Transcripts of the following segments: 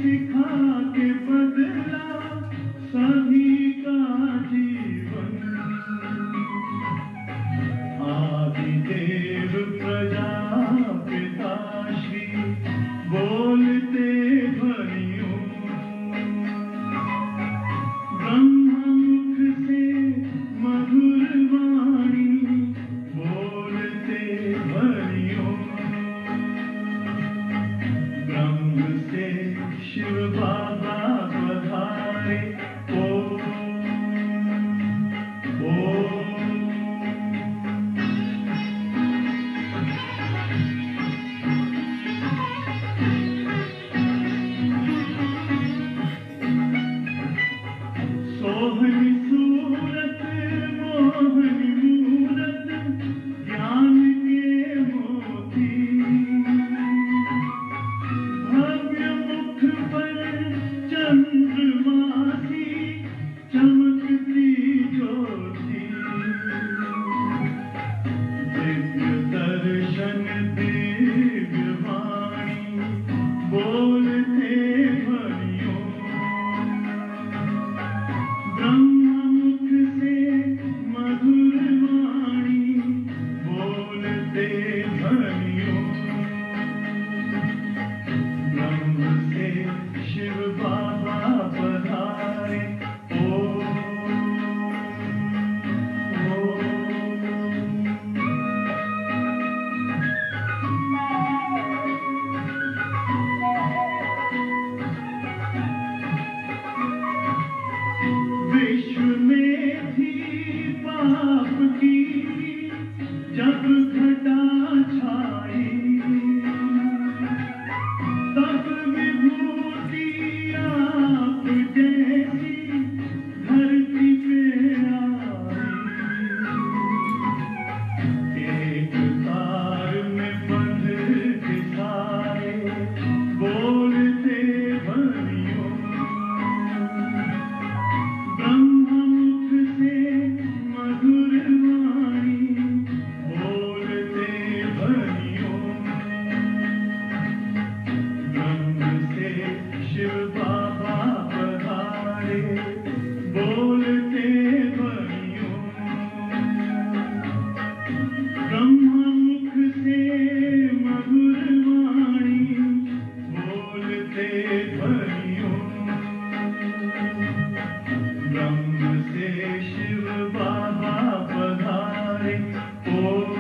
सिखा के बदला सभी का जीवन। आदिदेव प्रजापिता श्री बोलते ध्वनियों, ब्रह्ममुख से मधुर वाणी बोलते ध्वनियों। ब्रह्म से शिव बाबा पधारे, ओम ओम। सोहनी सूरत मोहनी मूरत ज्ञान के मोती, भव्य मुख पर चंद्रमासी चमकती ज्योति। दिव्य दर्शन दिव्य वाणी बोलते ध्वनियों, ब्रह्ममुख से मधुर वाणी बोलते ध्वनियों। ब्रह्म से शिव बाबा पधारे, ओम ओम। विश्व में थी पाप की जब घटा छाई, तब विभूति आप जैसी धरती पे आई। एक तार में बंध के सारे बोलते ध्वनियों, ब्रह्ममुख से मधुर वाणी बोलते ध्वनियों। ब्रह्म से शिव बाबा पधारे, बोलते ध्वनियों। ब्रह्ममुख से मधुर वाणी बोलते ध्वनियों। ब्रह्म से शिव बाबा पधारे, ओम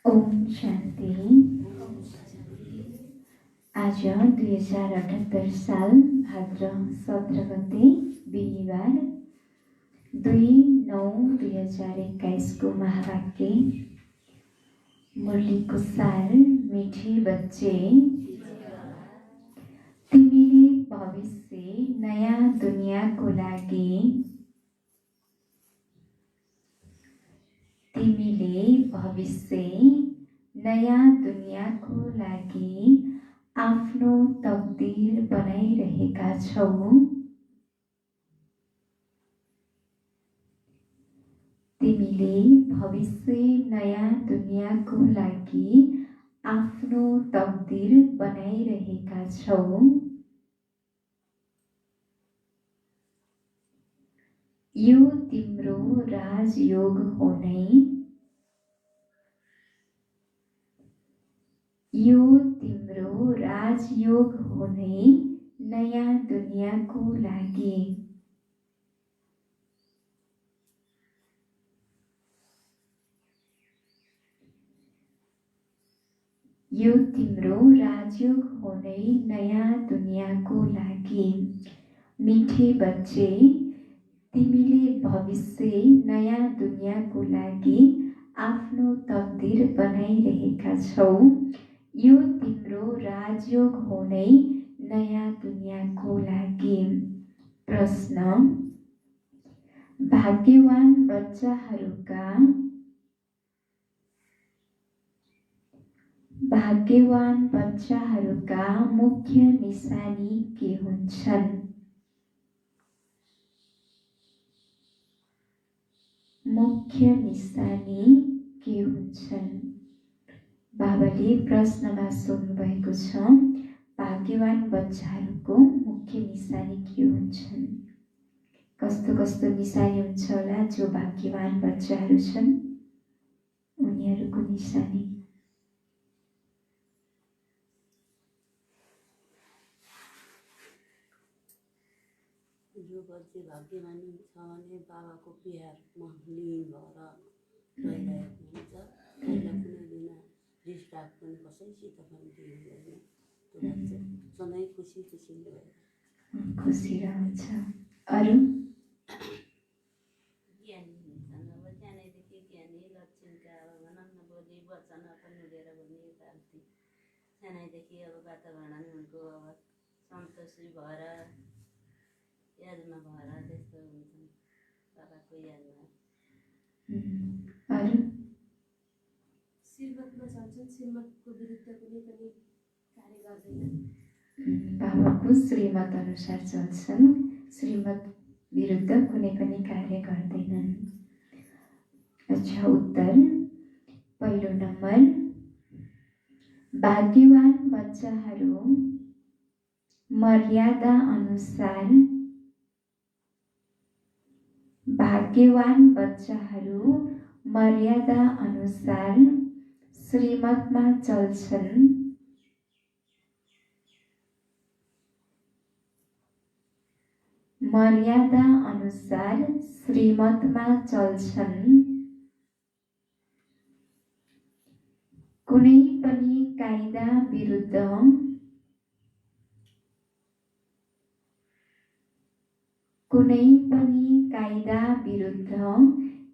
ओम शान्ति। आज 2078 साल भाद्र 17 गते बिहिबार 2/9/2021 को महावाक्य मुरलीको सार। मीठे बच्चे, तिमीले भविष्य नयाँ दुनियाँको लागि, तिमीले भविष्य नयाँ दुनियाँको लागि आफ्नो तकदीर बनाइरहेका छौ। तिमीले भविष्य नयाँ दुनियाँको लागि आफ्नो तकदीर बनाइरहेका छौ। यो तिम्रो राजयोग हो नै, यो तिम्रो राजयोग हो नै नयाँ दुनियाँको लागि। यो तिम्रो राजयोग हो नै नयाँ दुनियाँको लागि। मिठे बच्चे, तिमीले भविष्य नयाँ दुनियाँको लागि आफ्नो तकदिर बनाइरहेका छौ। यो तिम्रो राजयोग हो नै नयाँ दुनियाँको लागि। प्रश्न, भाग्यवान बच्चाहरूका मुख्य निशानी के हुन्छन्? मुख्य निशानी के हुन्छन्? बाबाले प्रश्नमा सोध्नुभएको छ, भाग्यवान बच्चाहरूको मुख्य निशानी के हुन्छन्? कस्तो कस्तो निशानी हुन्छ होला जो भाग्यवान बच्चाहरू छन् उनीहरूको निशानी? जो बच्चे भाग्यमानी छ भने बाबाको प्यारमा लिन भएर रहिरहेको हुन्छ। त्यसलाई कुनै दिन डिस्टर्ब पनि कसैसित पनि दिँदैन। त्यो बच्चा सधैँ खुसी खुसी रहन्छ। अरू ज्ञानी हुन्छन्। अब सानैदेखि ज्ञानी लक्ष्मीका अब भनौँ न बोली वचन पनि उडेर बोल्ने यताउति सानैदेखि अब वातावरणको अब सन्तोषी भएर यादमा भएर त्यस्तो हुन्छन् बाबाको यादमा। अरू श्रीमतमा चल्छन्, श्रीमतको विरुद्ध कुनै पनि कार्य गर्दैनन्। बाबाको श्रीमत अनुसार चल्छन्, श्रीमत विरुद्ध कुनै पनि कार्य गर्दैनन्। अच्छा, उत्तर पहिलो नम्बर, भाग्यवान बच्चाहरू मर्यादा अनुसार श्रीमतमा चल्छन्। मर्यादा अनुसार श्रीमतमा चल्छन्। कुनै पनि कायदा विरुद्ध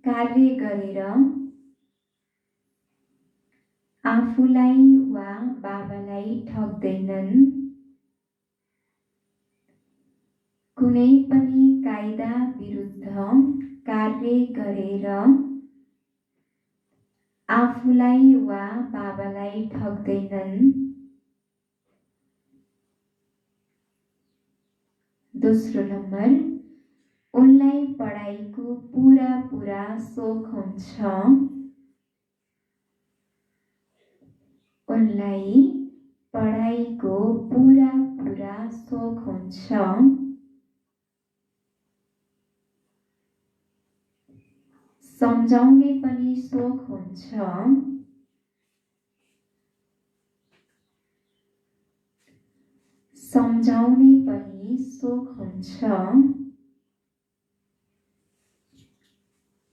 कार्य गरेर आफूलाई वा बाबालाई ठग्दैनन्। कुनै पनि कायदा विरुद्ध कार्य गरेर आफूलाई वा बाबालाई ठग्दैनन्। दोस्रो नम्बर, उनलाई पढाइको पूरा शोक हुन्छ। उनलाई पढाइको पूरा शोक हुन्छ। सम्झाउने पनि शोक हुन्छ। सम्झाउने पनि शोक हुन्छ।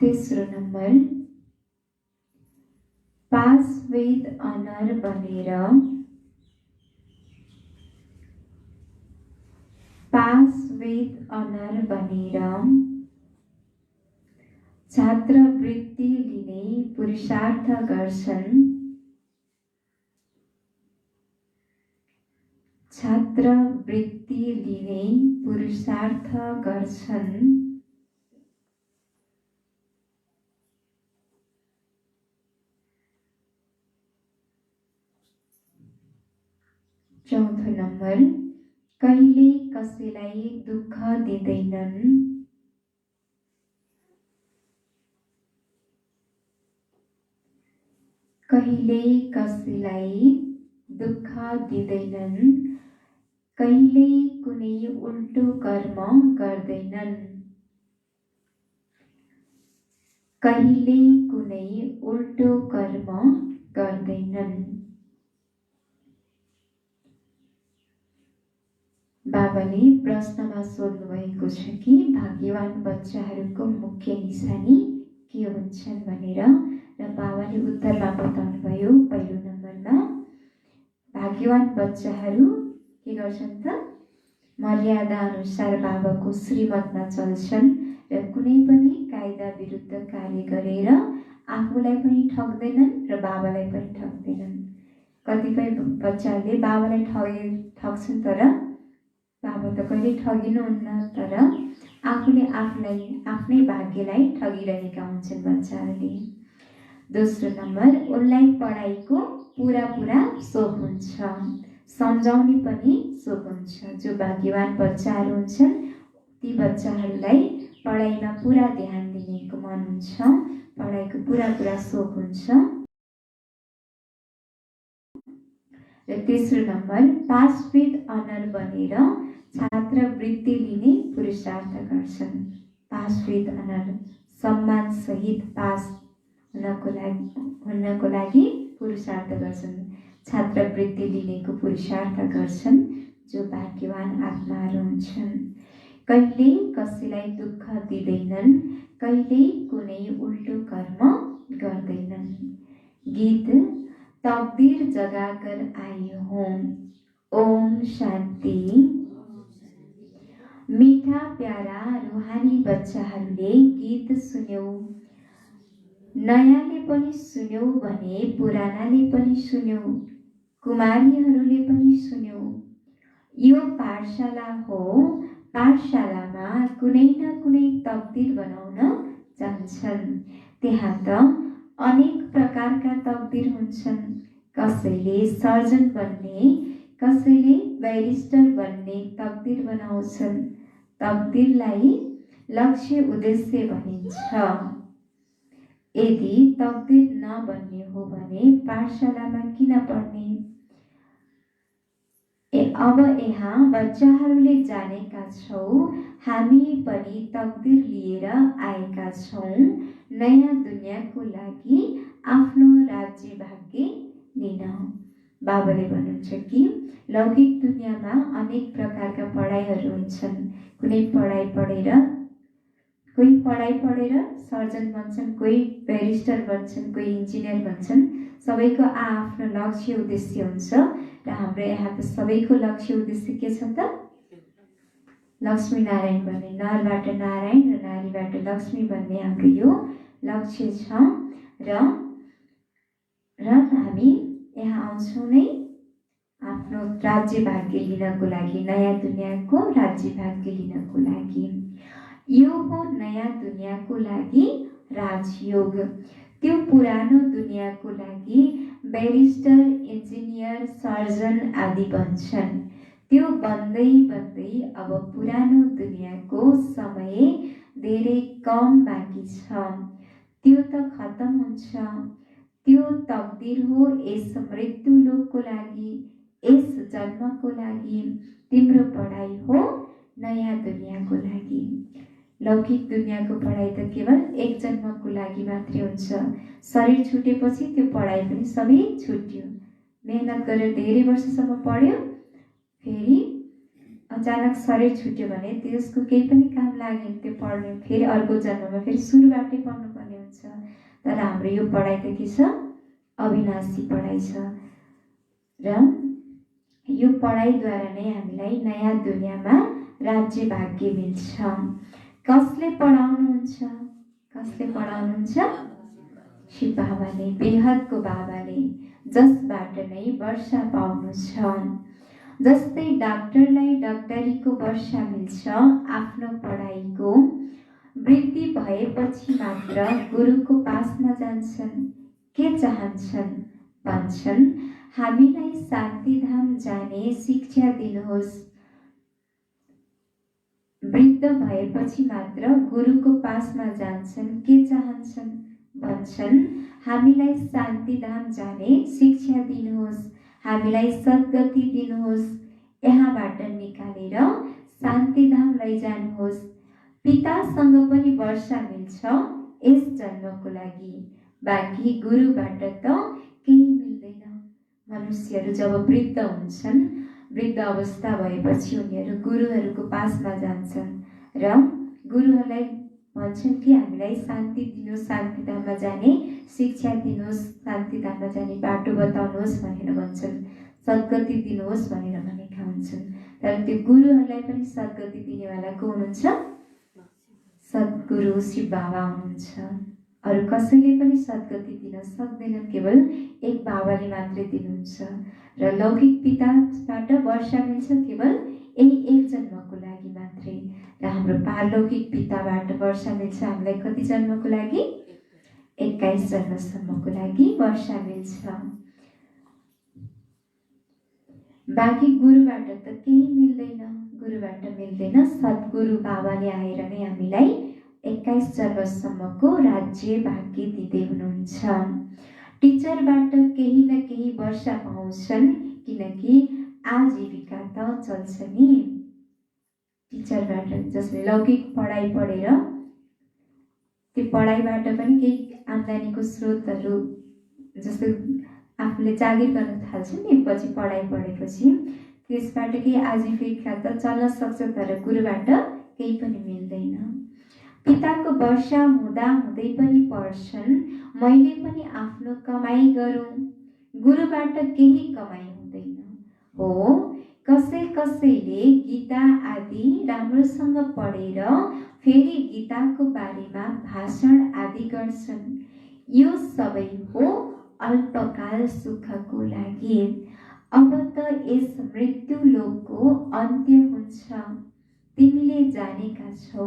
तेस्रो नम्बर, पास विथ अनर बनेर छात्रवृत्ति लिने पुरुषार्थ गर्छन्। छात्रवृत्ति लिने पुरुषार्थ गर्छन्। चौथो नम्बर, कहिले कसैलाई दुःख दिँदैनन्। कहिले कसैलाई दुःख दिँदैनन्। कहिले कुनै उल्टो कर्म गर्दैनन्। कहिले कुनै उल्टो कर्म गर्दैनन्। बाबाले प्रश्नमा सोध्नु भएको छ कि भाग्यवान बच्चाहरूको मुख्य निशानी के हुन्छन् भनेर, र बाबाले उत्तरमा बताउनु भयो पहिलो नम्बरमा भाग्यवान बच्चाहरू के गर्छन् त? मर्यादा अनुसार बाबाको श्रीमतमा चल्छन् र कुनै पनि कायदा विरुद्ध कार्य गरेर आफूलाई पनि ठग्दैनन् र बाबालाई पनि ठग्दैनन्। कतिपय बच्चाहरूले बाबालाई ठग्छन् तर बाबा त कहिले ठगिनुहुन्न, तर आफूले आफूलाई आफ्नै भाग्यलाई ठगिरहेका हुन्छन् बच्चाहरूले। दोस्रो नम्बर, उनलाई पढाइको पुरा सोख हुन्छ, सम्झाउने पनि सोख हुन्छ। जो भाग्यवान बच्चाहरू हुन्छन् ती बच्चाहरूलाई पढाइमा पुरा ध्यान दिनेको मन हुन्छ, पढाइको पुरा सोख हुन्छ। र तेस्रो नम्बर, पास विथ अनर बनेर छात्रवृत्ति लिने पुरुषार्थ गर्छन्। पास विथ अनर, सम्मान सहित पास हुनको लागि पुरुषार्थ गर्छन्, छात्रवृत्ति लिनेको पुरुषार्थ गर्छन् जो भाग्यवान आत्माहरू हुन्छन्। कहिल्यै कसैलाई दुःख दिँदैनन्, कहिल्यै कुनै उल्टो कर्म गर्दैनन्। गीत तकदीर जगाकर आए हूँ। ओम शान्ति। मीठा प्यारा रुहानी बच्चाहरूले गीत सुन्यौ, नयाँले पनि सुन्यौ भने पुरानाले पनि सुन्यौ, कुमारीहरूले पनि सुन्यौ। यो पाठशाला हो, पाठशालामा कुनै न कुनै तकदीर बनाउन जान्छन्। त्यहाँ त अनेक प्रकारका तकदीर हुन्छन्। कसैले सर्जन बन्ने, कसैले ब्यारिस्टर बन्ने तकदीर बनाउँछन्। तकदीरलाई लक्ष्य उद्देश्य भनिन्छ। यदि तकदीर नबन्ने हो भने पाठशालामा किन पढ्ने? अब यहाँ बच्चाहरूले जानेका छौँ, हामी पनि तकदीर लिएर आएका छौँ नयाँ दुनियाँको लागि आफ्नो राज्य भाग्य लिन। बाबाले भन्नुहुन्छ कि लौकिक दुनियाँमा अनेक प्रकारका पढाइहरू हुन्छन्। कोही पढाइ पढेर सर्जन बन्छन्, कोही ब्यारिस्टर बन्छन्, कोही इन्जिनियर बन्छन्। सबैको आफ्नो लक्ष्य उद्देश्य हुन्छ र हाम्रो यहाँ त सबैको लक्ष्य उद्देश्य के छ त? लक्ष्मी नारायण बन्ने, नरबाट नारायण र नारीबाट लक्ष्मी बन्ने हाम्रो यो लक्ष्य छ। र हामी यहाँ आउँछौँ नै आफ्नो राज्य भाग्य लिनको लागि, नयाँ दुनियाँको राज्य भाग्य लिनको लागि। यो हो नयाँ दुनियाँको लागि राजयोग। त्यो पुरानो दुनियाँको लागि ब्यारिस्टर, इन्जिनियर, सर्जन आदि बन्छन्। त्यो बन्दै अब पुरानो दुनियाँको समय धेरै कम बाँकी छ, त्यो त खत्म हुन्छ। त्यो तकदीर हो यस मृत्यु लोकको लागि, यस जन्मको लागि। तिम्रो पढाइ हो नयाँ दुनियाँको लागि। लौकिक दुनियाँको पढाइ त केवल एक जन्मको लागि मात्रै हुन्छ। शरीर छुटेपछि त्यो पढाइ पनि सबै छुट्यो। मेहनत गरेर धेरै वर्षसम्म पढ्यो, फेरि अचानक शरीर छुट्यो भने त्यसको केही पनि काम लागेन त्यो पढ्ने, फेरि अर्को जन्ममा फेरि सुरुबाटै पढ्नुपर्ने हुन्छ। तर हाम्रो यो पढाइ त के छ? अविनाशी पढाइ छ र यो पढाइद्वारा नै हामीलाई नयाँ दुनियाँमा राज्य भाग्य मिल्छ। कसले पढाउनुहुन्छ? कसले पढाउनुहुन्छ? शिव बाबाले, बेहदको बाबाले, जसबाट नै वर्षा पाउनु छ। जस्तै डाक्टरलाई डाक्टरीको वर्षा मिल्छ, आफ्नो पढाइको वृद्धि भएपछि मात्र गुरुको पासमा जान्छन्। के चाहन्छन्? भन्छन् हामीलाई शान्तिधाम जाने शिक्षा दिनुहोस्। वृद्ध भएपछि मात्र गुरुको पासमा जान्छन्। के चाहन्छन्? भन्छन् हामीलाई शान्तिधाम जाने शिक्षा दिनुहोस्, हामीलाई सद्गति दिनुहोस्, यहाँबाट निकालेर शान्तिधाम लैजानुहोस्। पितासँग पनि वर्षा मिल्छ यस जन्मको लागि, बाँकी गुरुबाट त केही मिल्दैन। मनुष्यहरू जब वृद्ध हुन्छन्, वृद्ध अवस्था भएपछि उनीहरू गुरुहरूको पासमा जान्छन् र गुरुहरूलाई भन्छन् कि हामीलाई शान्ति दिनुहोस्, शान्तिधाममा जाने शिक्षा दिनुहोस्, शान्तिधाममा जाने बाटो बताउनुहोस् भनेर भन्छन्। सद्गति दिनुहोस् भनेर भनेका हुन्छन्। तर त्यो गुरुहरूलाई पनि सद्गति दिनेवाला को हुनुहुन्छ? सद्गुरु शिव बाबा हुनुहुन्छ। अरू कसैले पनि सद्गति दिन सक्दैनन्, केवल एक बाबाले मात्रै दिनुहुन्छ। र लौकिक पिताबाट वर्षा मिल्छ केवल एक जन्मको लागि मात्रै, र हाम्रो पारलौकिक पिताबाट वर्षा मिल्छ हामीलाई कति जन्मको लागि? 21 जन्मसम्मको लागि वर्षा मिल्छ। बाँकी गुरुबाट त केही मिल्दैन, गुरुबाट मिल्दैन। सद्गुरु बाबाले आएर नै हामीलाई 21 जन्मसम्मको राज्य भाग्य दिँदै हुनुहुन्छ। टिचरबाट केही न केही वर्षा पाउँछन्, किनकि आजीविका त चल्छ नि। टिचरबाट जसले लौकिक पढाइ पढेर त्यो पढाइबाट पनि केही आम्दानीको स्रोतहरू, जस्तो आफूले जागिर गर्न थाल्छ नि पछि पढाइ पढेपछि, त्यसबाट केही आजीविका त चल्न सक्छ, तर गुरुबाट केही पनि मिल्दैन। पिताको वर्षा हुँदा हुँदै पनि पढ्छन्, मैले पनि आफ्नो कमाई गरौँ, गुरुबाट केही कमाई हुँदैन। हो, कसैले गीता आदि राम्रोसँग पढेर फेरि गीताको बारेमा भाषण आदि गर्छन्। यो सबै हो अल्पकाल सुखको लागि। अब त यस मृत्यु लोकको अन्त्य हुन्छ। तिमीले जानेका छौ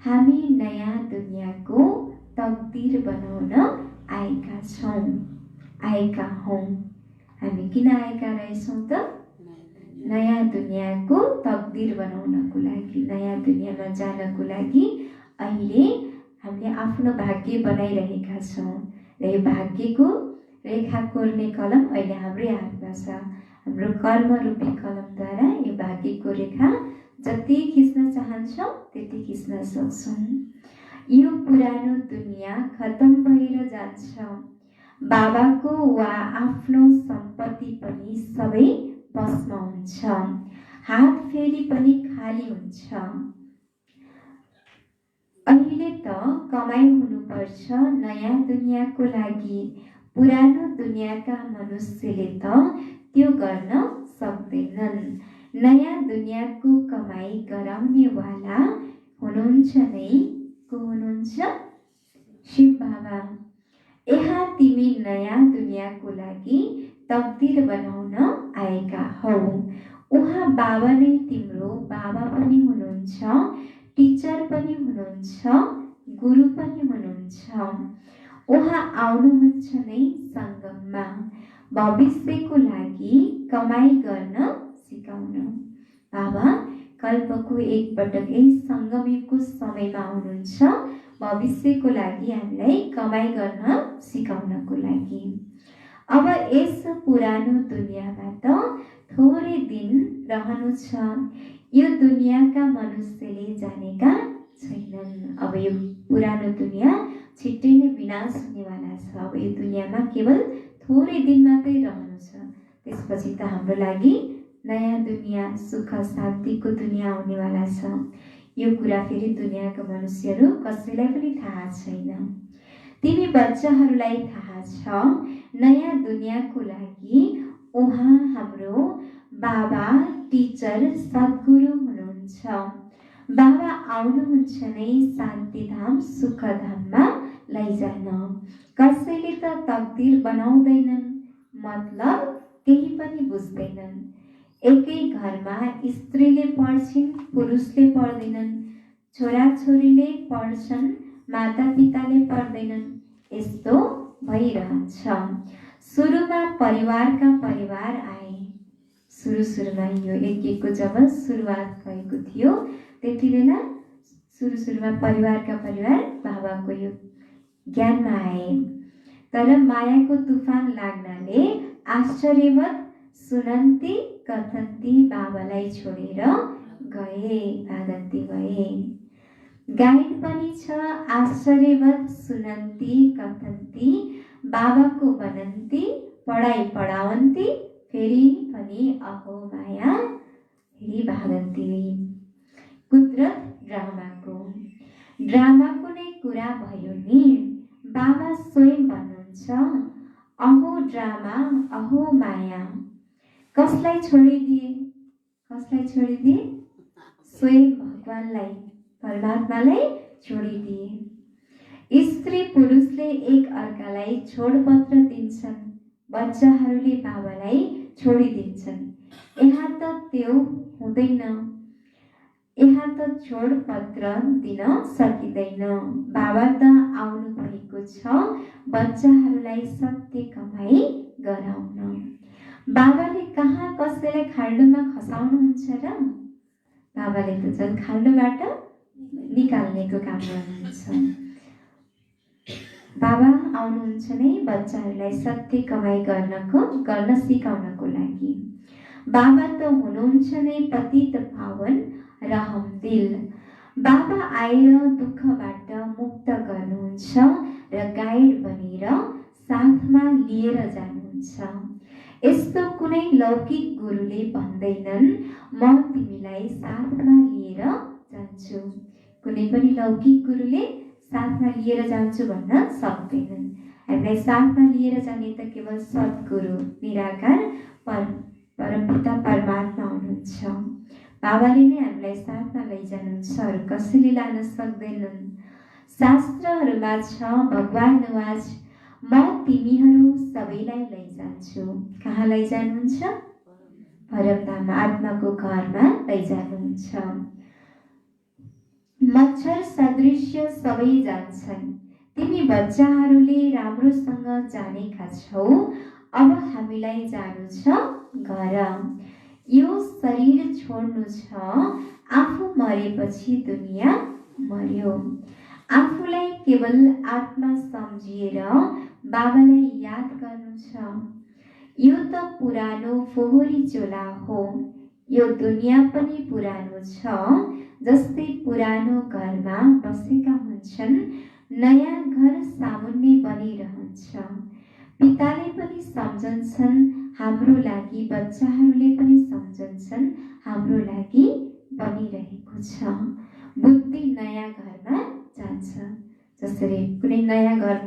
हामी नयाँ दुनियाँको तकदिर बनाउन आएका हौँ। हामी किन आएका रहेछौँ त? नयाँ दुनियाँको तकदिर बनाउनको लागि, नयाँ दुनियाँमा जानको लागि अहिले हामीले आफ्नो भाग्य बनाइरहेका छौँ। र यो भाग्यको रेखा कोर्ने कलम अहिले हाम्रै हातमा छ। हाम्रो कर्म रूपी कलमद्वारा यो भाग्यको रेखा जति खिच्न चाहन्छौँ त्यति खिच्न सक्छौँ। यो पुरानो दुनियाँ खतम भएर जान्छ। बाबाको वा आफ्नो सम्पत्ति पनि सबै भस्म हुन्छ, हात फेरि पनि खाली हुन्छ। अहिले त कमाइ हुनुपर्छ नयाँ दुनियाँको लागि। पुरानो दुनियाँका मनुष्यले त त्यो गर्न सक्दैनन्। नयाँ दुनियाँको कमाई गराउनेवाला हुनुहुन्छ नै को हुनुहुन्छ? शिव बाबा। यहाँ तिमी नयाँ दुनियाँको लागि तकदिर बनाउन आएका हौ। उहाँ बाबा नै तिम्रो बाबा पनि हुनुहुन्छ, टिचर पनि हुनुहुन्छ, गुरु पनि हुनुहुन्छ। उहाँ आउनुहुन्छ नै सङ्गममा भविष्यको लागि कमाई गर्न सिकाउन। बाबा कल्पको एक पटक यही सङ्गमको समयमा आउनुहुन्छ, भविष्यको लागि हामीलाई कमाई गर्न सिकाउनको लागि। अब यस पुरानो दुनियाँबाट थोरै दिन रहनु छ। यो दुनियाँका मनुष्यले जानेका छैनन्। अब यो पुरानो दुनियाँ छिट्टै नै विनाश हुनेवाला छ। अब यो दुनियाँमा केवल थोरै दिन मात्रै रहनु छ, त्यसपछि त हाम्रो लागि नयाँ दुनियाँ सुख शान्तिको दुनियाँ आउनेवाला छ। यो कुरा फेरि दुनियाँका मनुष्यहरू कसैलाई पनि थाहा छैन। तिमी बच्चाहरूलाई थाहा छ नयाँ दुनियाँको लागि उहाँ हाम्रो बाबा, टिचर, सद्गुरु हुनुहुन्छ। बाबा आउनुहुन्छ नै शान्तिधाम सुखधाममा लैजान। कसैले त तकदिर बनाउँदैनन्, मतलब केही पनि बुझ्दैनन्। एकै घरमा स्त्रीले पढ्छिन्, पुरुषले पढ्दैनन्, छोराछोरीले पढ्छन्, मातापिताले पढ्दैनन्। यस्तो भइरहन्छ। सुरुमा परिवारका परिवार आए। सुरुमा यो यज्ञको जब सुरुवात भएको थियो त्यति बेला सुरुमा परिवारका परिवार बाबाको यो ज्ञानमा आए। तर मायाको तुफान लाग्नाले आश्चर्यवत सुनन्ती कथन्ती बाबालाई छोडेर गए, भागन्ती भए। गायन पनि छ आश्चर्यवत सुनन्ती कथन्ती बाबाको बनन्ती, पढाइ पढावन्ती, फेरि पनि अहो माया फेरि भागन्ती। कुदरत ड्रामाको नै कुरा भयो नि। बाबा स्वयं भन्नुहुन्छ अहो ड्रामा अहो माया। कसलाई छोडिदिए? कसलाई छोडिदिए? स्वयं भगवानलाई, परमात्मालाई छोडिदिए। स्त्री पुरुषले एक अर्कालाई छोडपत्र दिन्छन्, बच्चाहरूले बाबालाई छोडिदिन्छन्। यहाँ त त्यो हुँदैन, यहाँ त छोडपत्र दिन सकिँदैन। बाबा त आउनु भएको छ बच्चाहरूलाई सत्य कमाई गराउन। बाबाले कहाँ कसैलाई खाल्डोमा खसाउनुहुन्छ र? बाबाले त झन् खाल्डोबाट निकाल्नेको काम गर्नुहुन्छ। बाबा आउनुहुन्छ नै बच्चाहरूलाई सत्य कमाई गर्न सिकाउनको लागि। बाबा त हुनुहुन्छ नै पतित पावन रहमदिल। बाबा आएर दुःखबाट मुक्त गर्नुहुन्छ र गाइड बनेर साथमा लिएर जानुहुन्छ। यस्तो कुनै लौकिक गुरुले भन्दैनन् म तिमीलाई साथमा लिएर जान्छु। कुनै पनि लौकिक गुरुले साथमा लिएर जान्छु भन्न सक्दैनन्। हामीलाई साथमा लिएर जाने त केवल सद्गुरु निराकार परमपिता परमात्मा हुनुहुन्छ। बाबाले नै हामीलाई साथमा लैजानुहुन्छ, अरू कसैले लान सक्दैनन्। शास्त्रहरूमा छ भगवान निवास, म तिमीहरू सबैलाई लैजान्छु। कहाँ लैजानुहुन्छ? परमधाम, आत्माको घरमा लैजानुहुन्छ। मच्छर सदृश्य सबै जान्छन्, तिमी बच्चाहरूले राम्रोसँग जानेका छौ। अब हामीलाई जानु छ घर। यो शरीर छोड्नु छ, आफू मरेपछि दुनियाँ मर्यो। आफूलाई केवल आत्मा सम्झिएर बाबालाई याद गर्नु छ। यो त पुरानो फोहोरी चोला हो। यो दुनियाँ पनि पुरानो छ, जस्तै पुरानो घरमा बसेका हुन्छन्, नयाँ घर सामुन्ने बनिरहन्छ। पिताले पनि सम्झन्छन् हाम्रो लागि, बच्चाहरूले पनि सम्झन्छन् हाम्रो लागि बनिरहेको छ। बुद्धि नयाँ घरमा जान्छ। जसरी कुनै नयाँ घर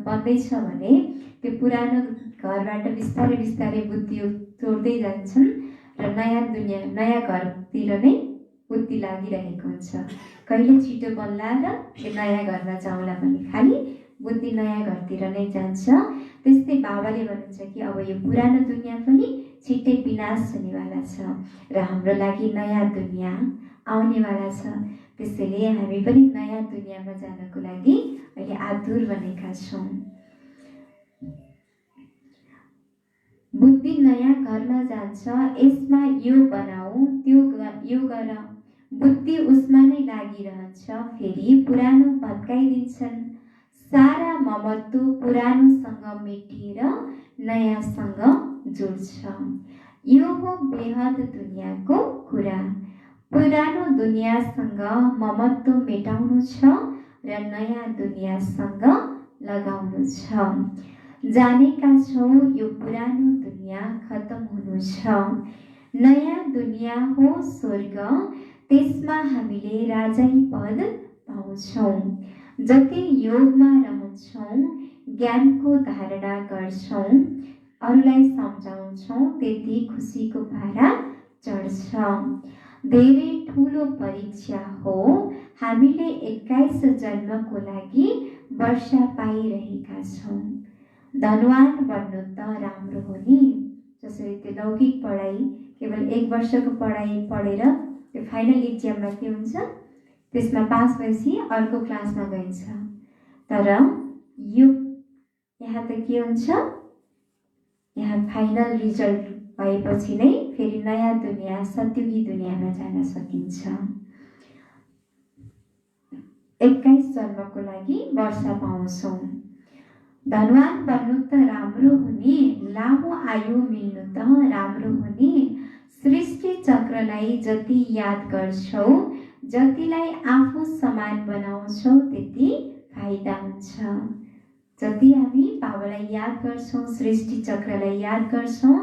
बन्दैछ भने त्यो पुरानो घरबाट बिस्तारै बिस्तारै बुद्धि तोड्दै जान्छन् र नयाँ दुनियाँ नयाँ घरतिर नै बुद्धि लागिरहेको हुन्छ। कहिले छिटो बन्ला र त्यो नयाँ घरमा जाउँला भन्ने खालि बुद्धि नयाँ घरतिर नै जान्छ। त्यस्तै बाबाले भन्नुहुन्छ कि अब यो पुरानो दुनियाँ पनि छिट्टै विनाश हुनेवाला छ र हाम्रो लागि नयाँ दुनियाँ आउनेवाला छ। त्यसैले हामी पनि नयाँ दुनियाँमा जानको लागि अहिले आतुर बनेका छौँ। बुद्धि नयाँ घरमा जान्छ, यसमा यो बनाऊ यो गर, बुद्धि उसमा नै लागिरहन्छ। फेरि पुरानो भत्काइदिन्छन्। सारा ममत्व पुरानोसँग मेटिएर नयाँसँग जुड्छ। यो हो बेहद दुनियाँको कुरा। पुरानो दुनियाँसँग ममत्व मेटाउनु छ र नयाँ दुनियाँसँग लगाउनु छ। जानेका छौ यो पुरानो दुनियाँ खत्म हुनु छ। नयाँ दुनियाँ हो स्वर्ग, त्यसमा हामीले राजाई पद पाउँछौँ। जति योगमा रहन्छौँ, ज्ञानको धारणा गर्छौँ, अरूलाई सम्झाउँछौँ, त्यति खुसीको पारा चढ्छ। धेरै ठुलो परीक्षा हो। हामीले 21 जन्मको लागि वर्षा पाइरहेका छौँ। धनवान बन्नु त राम्रो हो नि। जसरी त्यो लौकिक पढाइ केवल 1 वर्षको पढाइ पढेर त्यो फाइनल इक्जाममा के हुन्छ, त्यसमा पास भएपछि अर्को क्लासमा गइन्छ। तर यो यहाँ त के हुन्छ, यहाँ फाइनल रिजल्ट भएपछि नै फेरि नयाँ दुनियाँ सत्युगी दुनियाँमा जान सकिन्छ। 21 जन्मको लागि वर्षा पाउँछौँ। धनवान बन्नु त राम्रो हुने, लामो आयु मिल्नु त राम्रो हुने। सृष्टि चक्रलाई जति याद गर्छौ, जतिलाई आफू समान बनाउँछौ, त्यति फाइदा हुन्छ। जति हामी बाबालाई याद गर्छौँ, सृष्टि चक्रलाई याद गर्छौँ,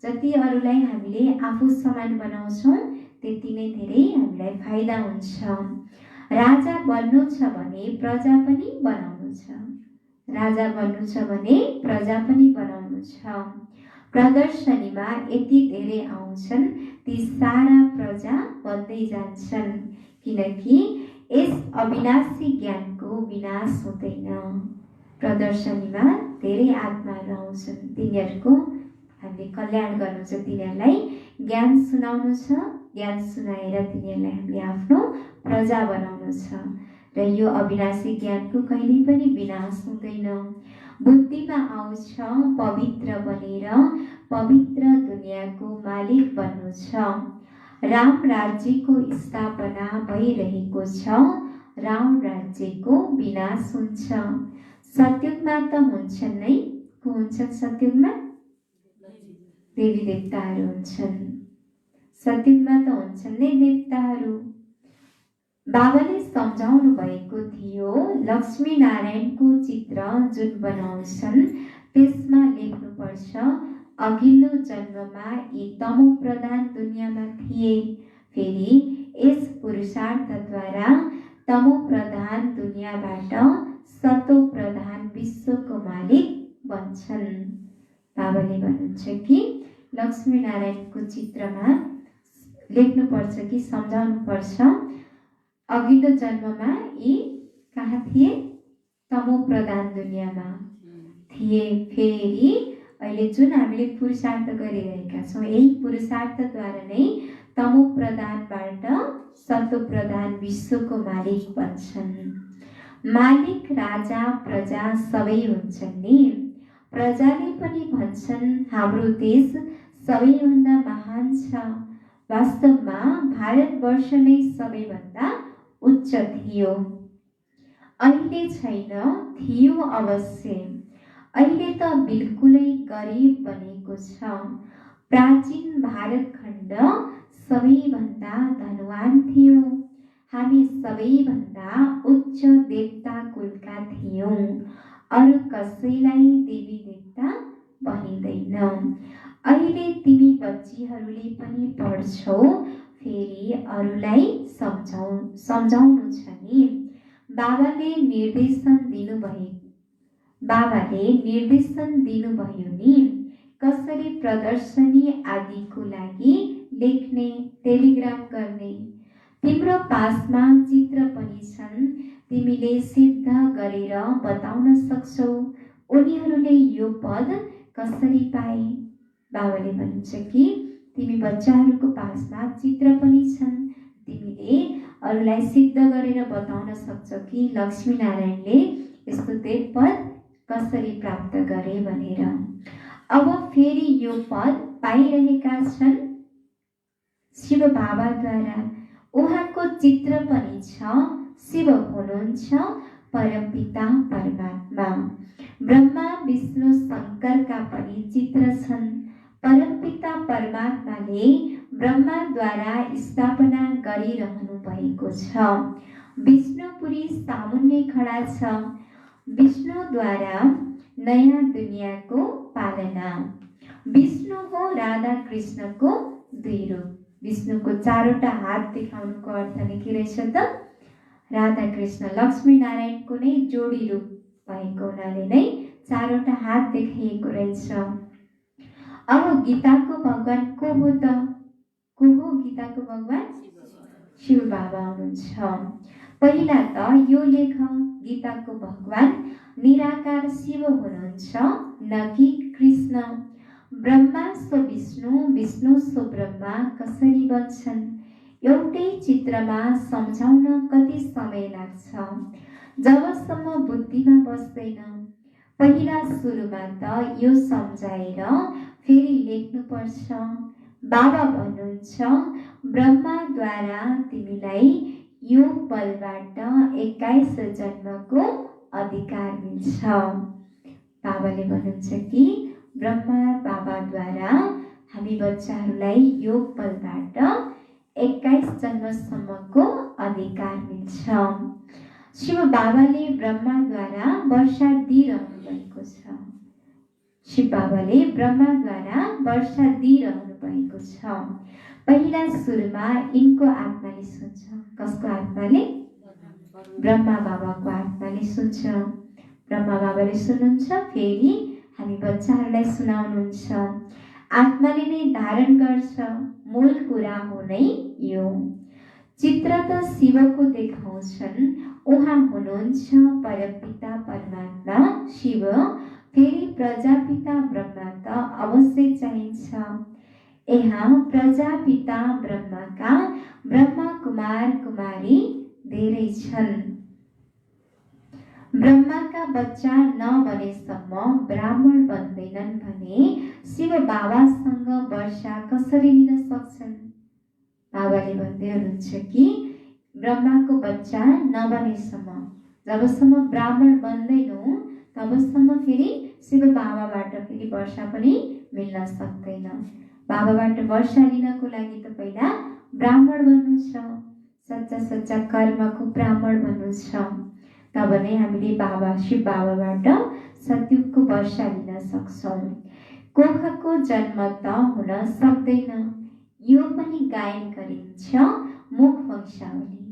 जति अरूलाई हामीले आफू समान बनाउँछौँ, त्यति नै धेरै हामीलाई फाइदा हुन्छ। राजा बन्नु छ भने प्रजा पनि बनाउनु छ। राजा बन्नु छ भने प्रजा पनि बनाउनु छ। प्रदर्शनीमा यति धेरै आउँछन् ती सारा प्रजा बन्दै जान्छन्, किनकि यस अविनाशी ज्ञानको विनाश हुँदैन। प्रदर्शनीमा धेरै आत्माहरू आउँछन्, तिनीहरूको हामीले कल्याण गर्नु छ, तिनीहरूलाई ज्ञान सुनाउनु छ, ज्ञान सुनाएर तिनीहरूलाई हामीले आफ्नो प्रजा बनाउनु छ र यो अविनाशी ज्ञानको कहिल्यै पनि विनाश हुँदैन। बुद्धिमा आउँछ पवित्र बनेर पवित्र दुनियाँको मालिक बन्नु छ। राम राज्यको स्थापना भइरहेको छ, राम राज्यको विनाश हुन्छ। सत्युगमा त हुन्छन् नै, को हुन्छन् सत्युगमा? देवी देवताहरू हुन्छन्। सत्युगमा त हुन्छन् नै देवताहरू। बाबाले सम्झाउनु भएको थियो लक्ष्मी नारायणको चित्र जुन बनाउँछन् त्यसमा लेख्नुपर्छ अघिल्लो जन्ममा यी तमो प्रधान दुनियाँमा थिए, फेरि यस पुरुषार्थद्वारा तमो प्रधान दुनियाँबाट सतो प्रधान विश्वको मालिक बन्छन्। बाबाले भन्नुहुन्छ कि लक्ष्मी नारायणको चित्रमा लेख्नुपर्छ कि सम्झाउनु पर्छ अघिल्लो जन्ममा यी कहाँ थिए? तमो प्रधान दुनियाँमा थिए, फेरि अहिले जुन हामीले पुरुषार्थ गरिरहेका छौँ यही पुरुषार्थद्वारा नै तमो प्रधानबाट सतो प्रधान विश्वको मालिक बन्छन्। मालिक राजा प्रजा सबै हुन्छन् नि। प्रजाले पनि भन्छन् हाम्रो देश सबैभन्दा महान छ। वास्तवमा भारतवर्ष नै सबैभन्दा उच्च थियो, अहिले छैन, थियो अवश्य। अहिले त बिल्कुलै गरिब बनेको छ। प्राचीन भारत खण्ड सबैभन्दा धनवान थियो। हामी सबैभन्दा उच्च देवता कुलका थियौँ। अरू कसैलाई देवी देवता भनिँदैन। अहिले तिमी बच्चीहरूले पनि पढ्छौ, फेरि अरूलाई सम्झाउनु छ नि। बाबाले निर्देशन दिनुभयो नि कसरी प्रदर्शनी आदिको लागि लेख्ने, टेलिग्राम गर्ने। तिम्रो पासमा चित्र पनि छन्, तिमीले सिद्ध गरेर बताउन सक्छौ उनीहरूले यो पद कसरी पाए। बाबाले भन्नुहुन्छ कि तिमी बच्चाहरूको पासमा चित्र पनि छन्, तिमीले अरूलाई सिद्ध गरेर बताउन सक्छौ कि लक्ष्मी नारायणले यस्तो देव पद कसरी प्राप्त गरे भनेर। अब फेरि यो पद पाइरहेका छन् शिव बाबाद्वारा। उहाँको चित्र पनि छ, शिव हुनुहुन्छ परमपिता परमात्मा। ब्रह्मा विष्णु शङ्करका पनि चित्र छन्। परमपिता परमात्माले ब्रह्माद्वारा स्थापना गरिरहनु भएको छ। विष्णुपुरी सामुन्ने खडा छ। विष्णुद्वारा नयाँ दुनियाँको पालना। विष्णु हो राधा कृष्णको दुई रूप। विष्णुको चारवटा हात देखाउनुको अर्थ नै के रहेछ त? राधा कृष्ण लक्ष्मी नारायणको नै जोडी रूप भएको हुनाले नै चारवटा हात देखाइएको रहेछ। अब गीताको भगवान को हो त? को हो गीताको भगवान? शिव बाबा हुनुहुन्छ। पहिला त यो लेख, गीताको भगवान निराकार शिव हुनुहुन्छ, न कि कृष्ण। ब्रह्मा सो विष्णु, विष्णु सो ब्रह्मा कसरी बन्छन्? एउटै चित्रमा सम्झाउन कति समय लाग्छ जबसम्म बुद्धिमा बस्दैन। पहिला सुरुमा त यो सम्झाएर फेरि लेख्नुपर्छ। बाबा भन्नुहुन्छ ब्रह्माद्वारा तिमीलाई यो बलबाट 21 जन्मको अधिकार मिल्छ। बाबाले भन्नुहुन्छ कि ब्रह्मा बाबाद्वारा हामी बच्चाहरूलाई यो बलबाट 21 जन्मसम्मको अधिकार मिल्छ। शिव बाबाले ब्रह्माद्वारा वर्षा दिइरहनु भएको छ। शिव बाबाले ब्रह्माद्वारा वर्षा दिइरहनु भएको छ। पहिला सुरुमा यिनको आत्माले सुन्छ। कसको आत्माले? ब्रह्मा बाबाको आत्माले सुन्छ। ब्रह्मा बाबाले सुन्नुहुन्छ, फेरि हामी बच्चाहरूलाई सुनाउनुहुन्छ। आत्माले नै धारण गर्छ, मूल कुरा हो नै यो। चित्र त शिवको देखाउँछन्, उहाँ हुनुहुन्छ परमपिता परमात्मा शिव। फेरि प्रजापिता ब्रह्मा त अवश्य चाहिन्छ। यहाँ प्रजापिता ब्रह्माका ब्रह्मा कुमार कुमारी धेरै छन्। ब्रह्माका बच्चा नबनेसम्म ब्राह्मण बन्दैनन् भने शिव बाबासँग वर्षा कसरी लिन सक्छन्? बाबाले भन्दै हुनुहुन्छ कि ब्रह्माको बच्चा नबनेसम्म, जबसम्म ब्राह्मण बन्दैनौँ तबसम्म फेरि शिव बाबाबाट फेरि वर्षा पनि मिल्न सक्दैन। बाबाबाट वर्षा लिनको लागि त पहिला ब्राह्मण बन्नु छ, सच्चा सच्चा कर्मको ब्राह्मण बन्नु छ। तब नै हामीले बाबा शिव बाबाबाट सत्युगको वर्षा लिन सक्छौँ। कोखको जन्म त हुन सक्दैन, यो पनि गायन गरिन्छ मुख वंशावली।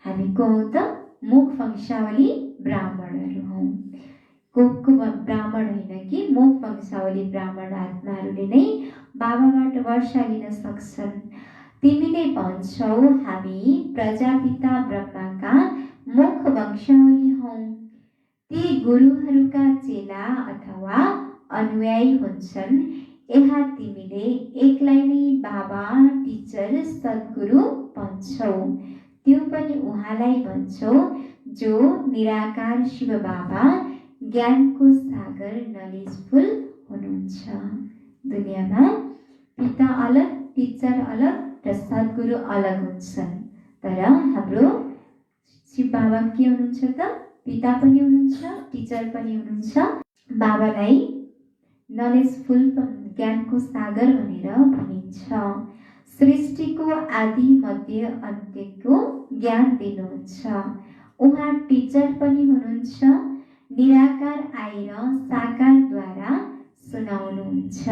हामी को हौँ त? मुख वंशावली ब्राह्मणहरू हौँ। कोखको ब्राह्मण होइन कि मुख वंशावली ब्राह्मण आत्माहरूले नै बाबाबाट वर्षा लिन सक्छन्। तिमीले भन्छौ हामी प्रजापिता ब्रह्माका मुख वंशावली हौँ। ती गुरुहरूका चेला अथवा अनुयायी हुन्छन्। यहाँ तिमीले एकलाई नै बाबा, टिचर, सद्गुरु भन्छौ। त्यो पनि उहाँलाई भन्छौ जो निराकार शिव बाबा, ज्ञानको सागर, नलेजफुल हुनुहुन्छ। दुनियाँमा पिता अलग, टिचर अलग र सद्गुरु अलग हुन्छन्। तर हाम्रो शिव बाबा के हुनुहुन्छ त? पिता पनि हुनुहुन्छ, टिचर पनि हुनुहुन्छ। बाबालाई नलेजफुल, ज्ञानको सागर भनेर भनिन्छ। सृष्टिको आदि मध्य अन्त्यको ज्ञान दिनुहुन्छ। उहाँ टिचर पनि हुनुहुन्छ। निराकार आएर साकारद्वारा सुनाउनुहुन्छ।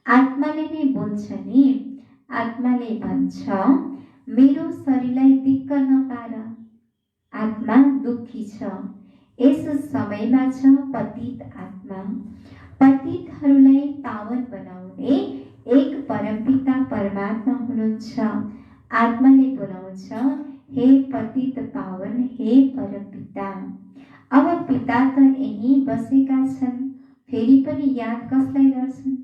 आत्माले नै बोल्छ नि। आत्माले भन्छ मेरो शरीरलाई दिक्क नपार। आत्मा दुखी छ। यस समयमा छ पतित आत्मा। पतितहरूलाई पावन बनाउने एक परमपिता परमात्मा हुनुहुन्छ। आत्माले बोलाउँछ हे पतित पावन, हे परमपिता। अब पिता त यही बसेका छन्, फेरि पनि याद कसलाई गर्छन्?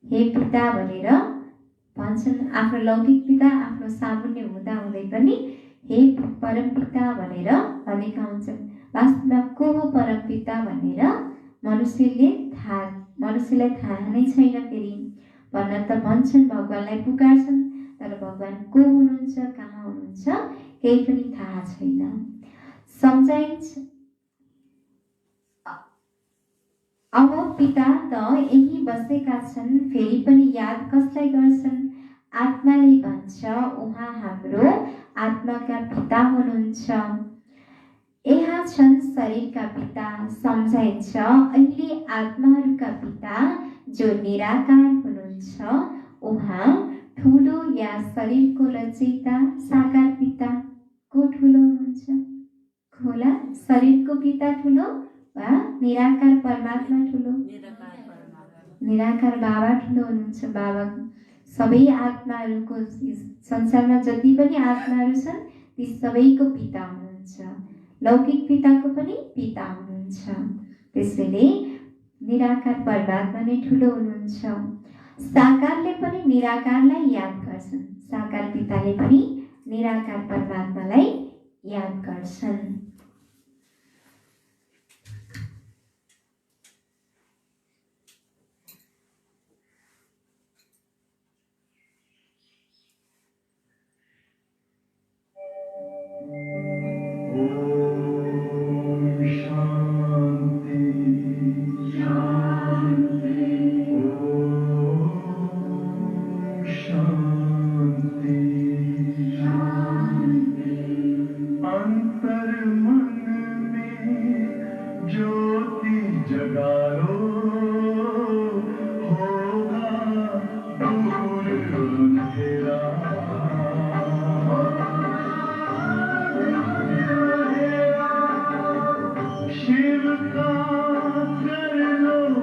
हे पिता भनेर भन्छन्। आफ्नो लौकिक पिता आफ्नो सामुन्य हुँदा हुँदै पनि हे परमपिता भनेर भनेका हुन्छन्। वास्तवमा को हो परमपिता भनेर मनुष्यलाई थाहा नै छैन। फेरि भन्न त भन्छन्, भगवानलाई पुकार्छन्, तर भगवान को हुनुहुन्छ, कहाँ हुनुहुन्छ, केही पनि थाहा छैन। सम्झाइन्छ अब पिता त यही बसेका छन्, फेरि पनि याद कसलाई गर्छन्? आत्माले भन्छ उहाँ हाम्रो आत्माका पिता हुनुहुन्छ। यहाँ छन् शरीरका पिता। सम्झाइन्छ अहिले आत्माहरूका पिता जो निराकार हुनुहुन्छ, उहाँ ठुलो या शरीरको रचयिता साकार पिता को ठुलो हुनुहुन्छ? होला शरीरको पिता ठुलो वा निराकार परमात्मा ठुलो? निराकार बाबा ठुलो हुनुहुन्छ। बाबा सबै आत्माहरूको, संसारमा जति पनि आत्माहरू छन् ती सबैको पिता हुनुहुन्छ। लौकिक पिताको पनि पिता हुनुहुन्छ। त्यसैले निराकार परमात्मा नै ठुलो हुनुहुन्छ। साकारले पनि निराकारलाई याद गर्छन्। साकार पिताले पनि निराकार परमात्मालाई याद गर्छन्। शिव का कर लो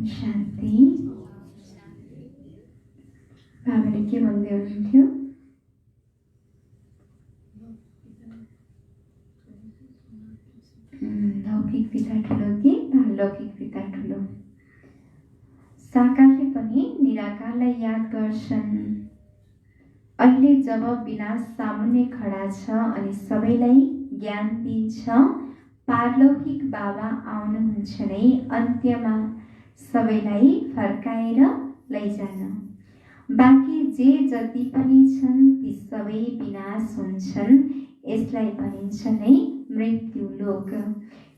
शान्ति। बाबाले के भन्दै हुनुहुन्थ्यो? लौकिक पिता ठुलो कि लौकिक पिता ठुलो? साकारले पनि निराकारलाई याद गर्छन्। अहिले जब विनाश सामुन्ने खडा छ अनि सबैलाई ज्ञान दिन्छ, पारलौकिक बाबा आउनुहुन्छ नै अन्त्यमा सबैलाई फर्काएर लैजान। बाँकी जे जति पनि छन् ती सबै विनाश हुन्छन्। यसलाई भनिन्छ नै मृत्यु लोक।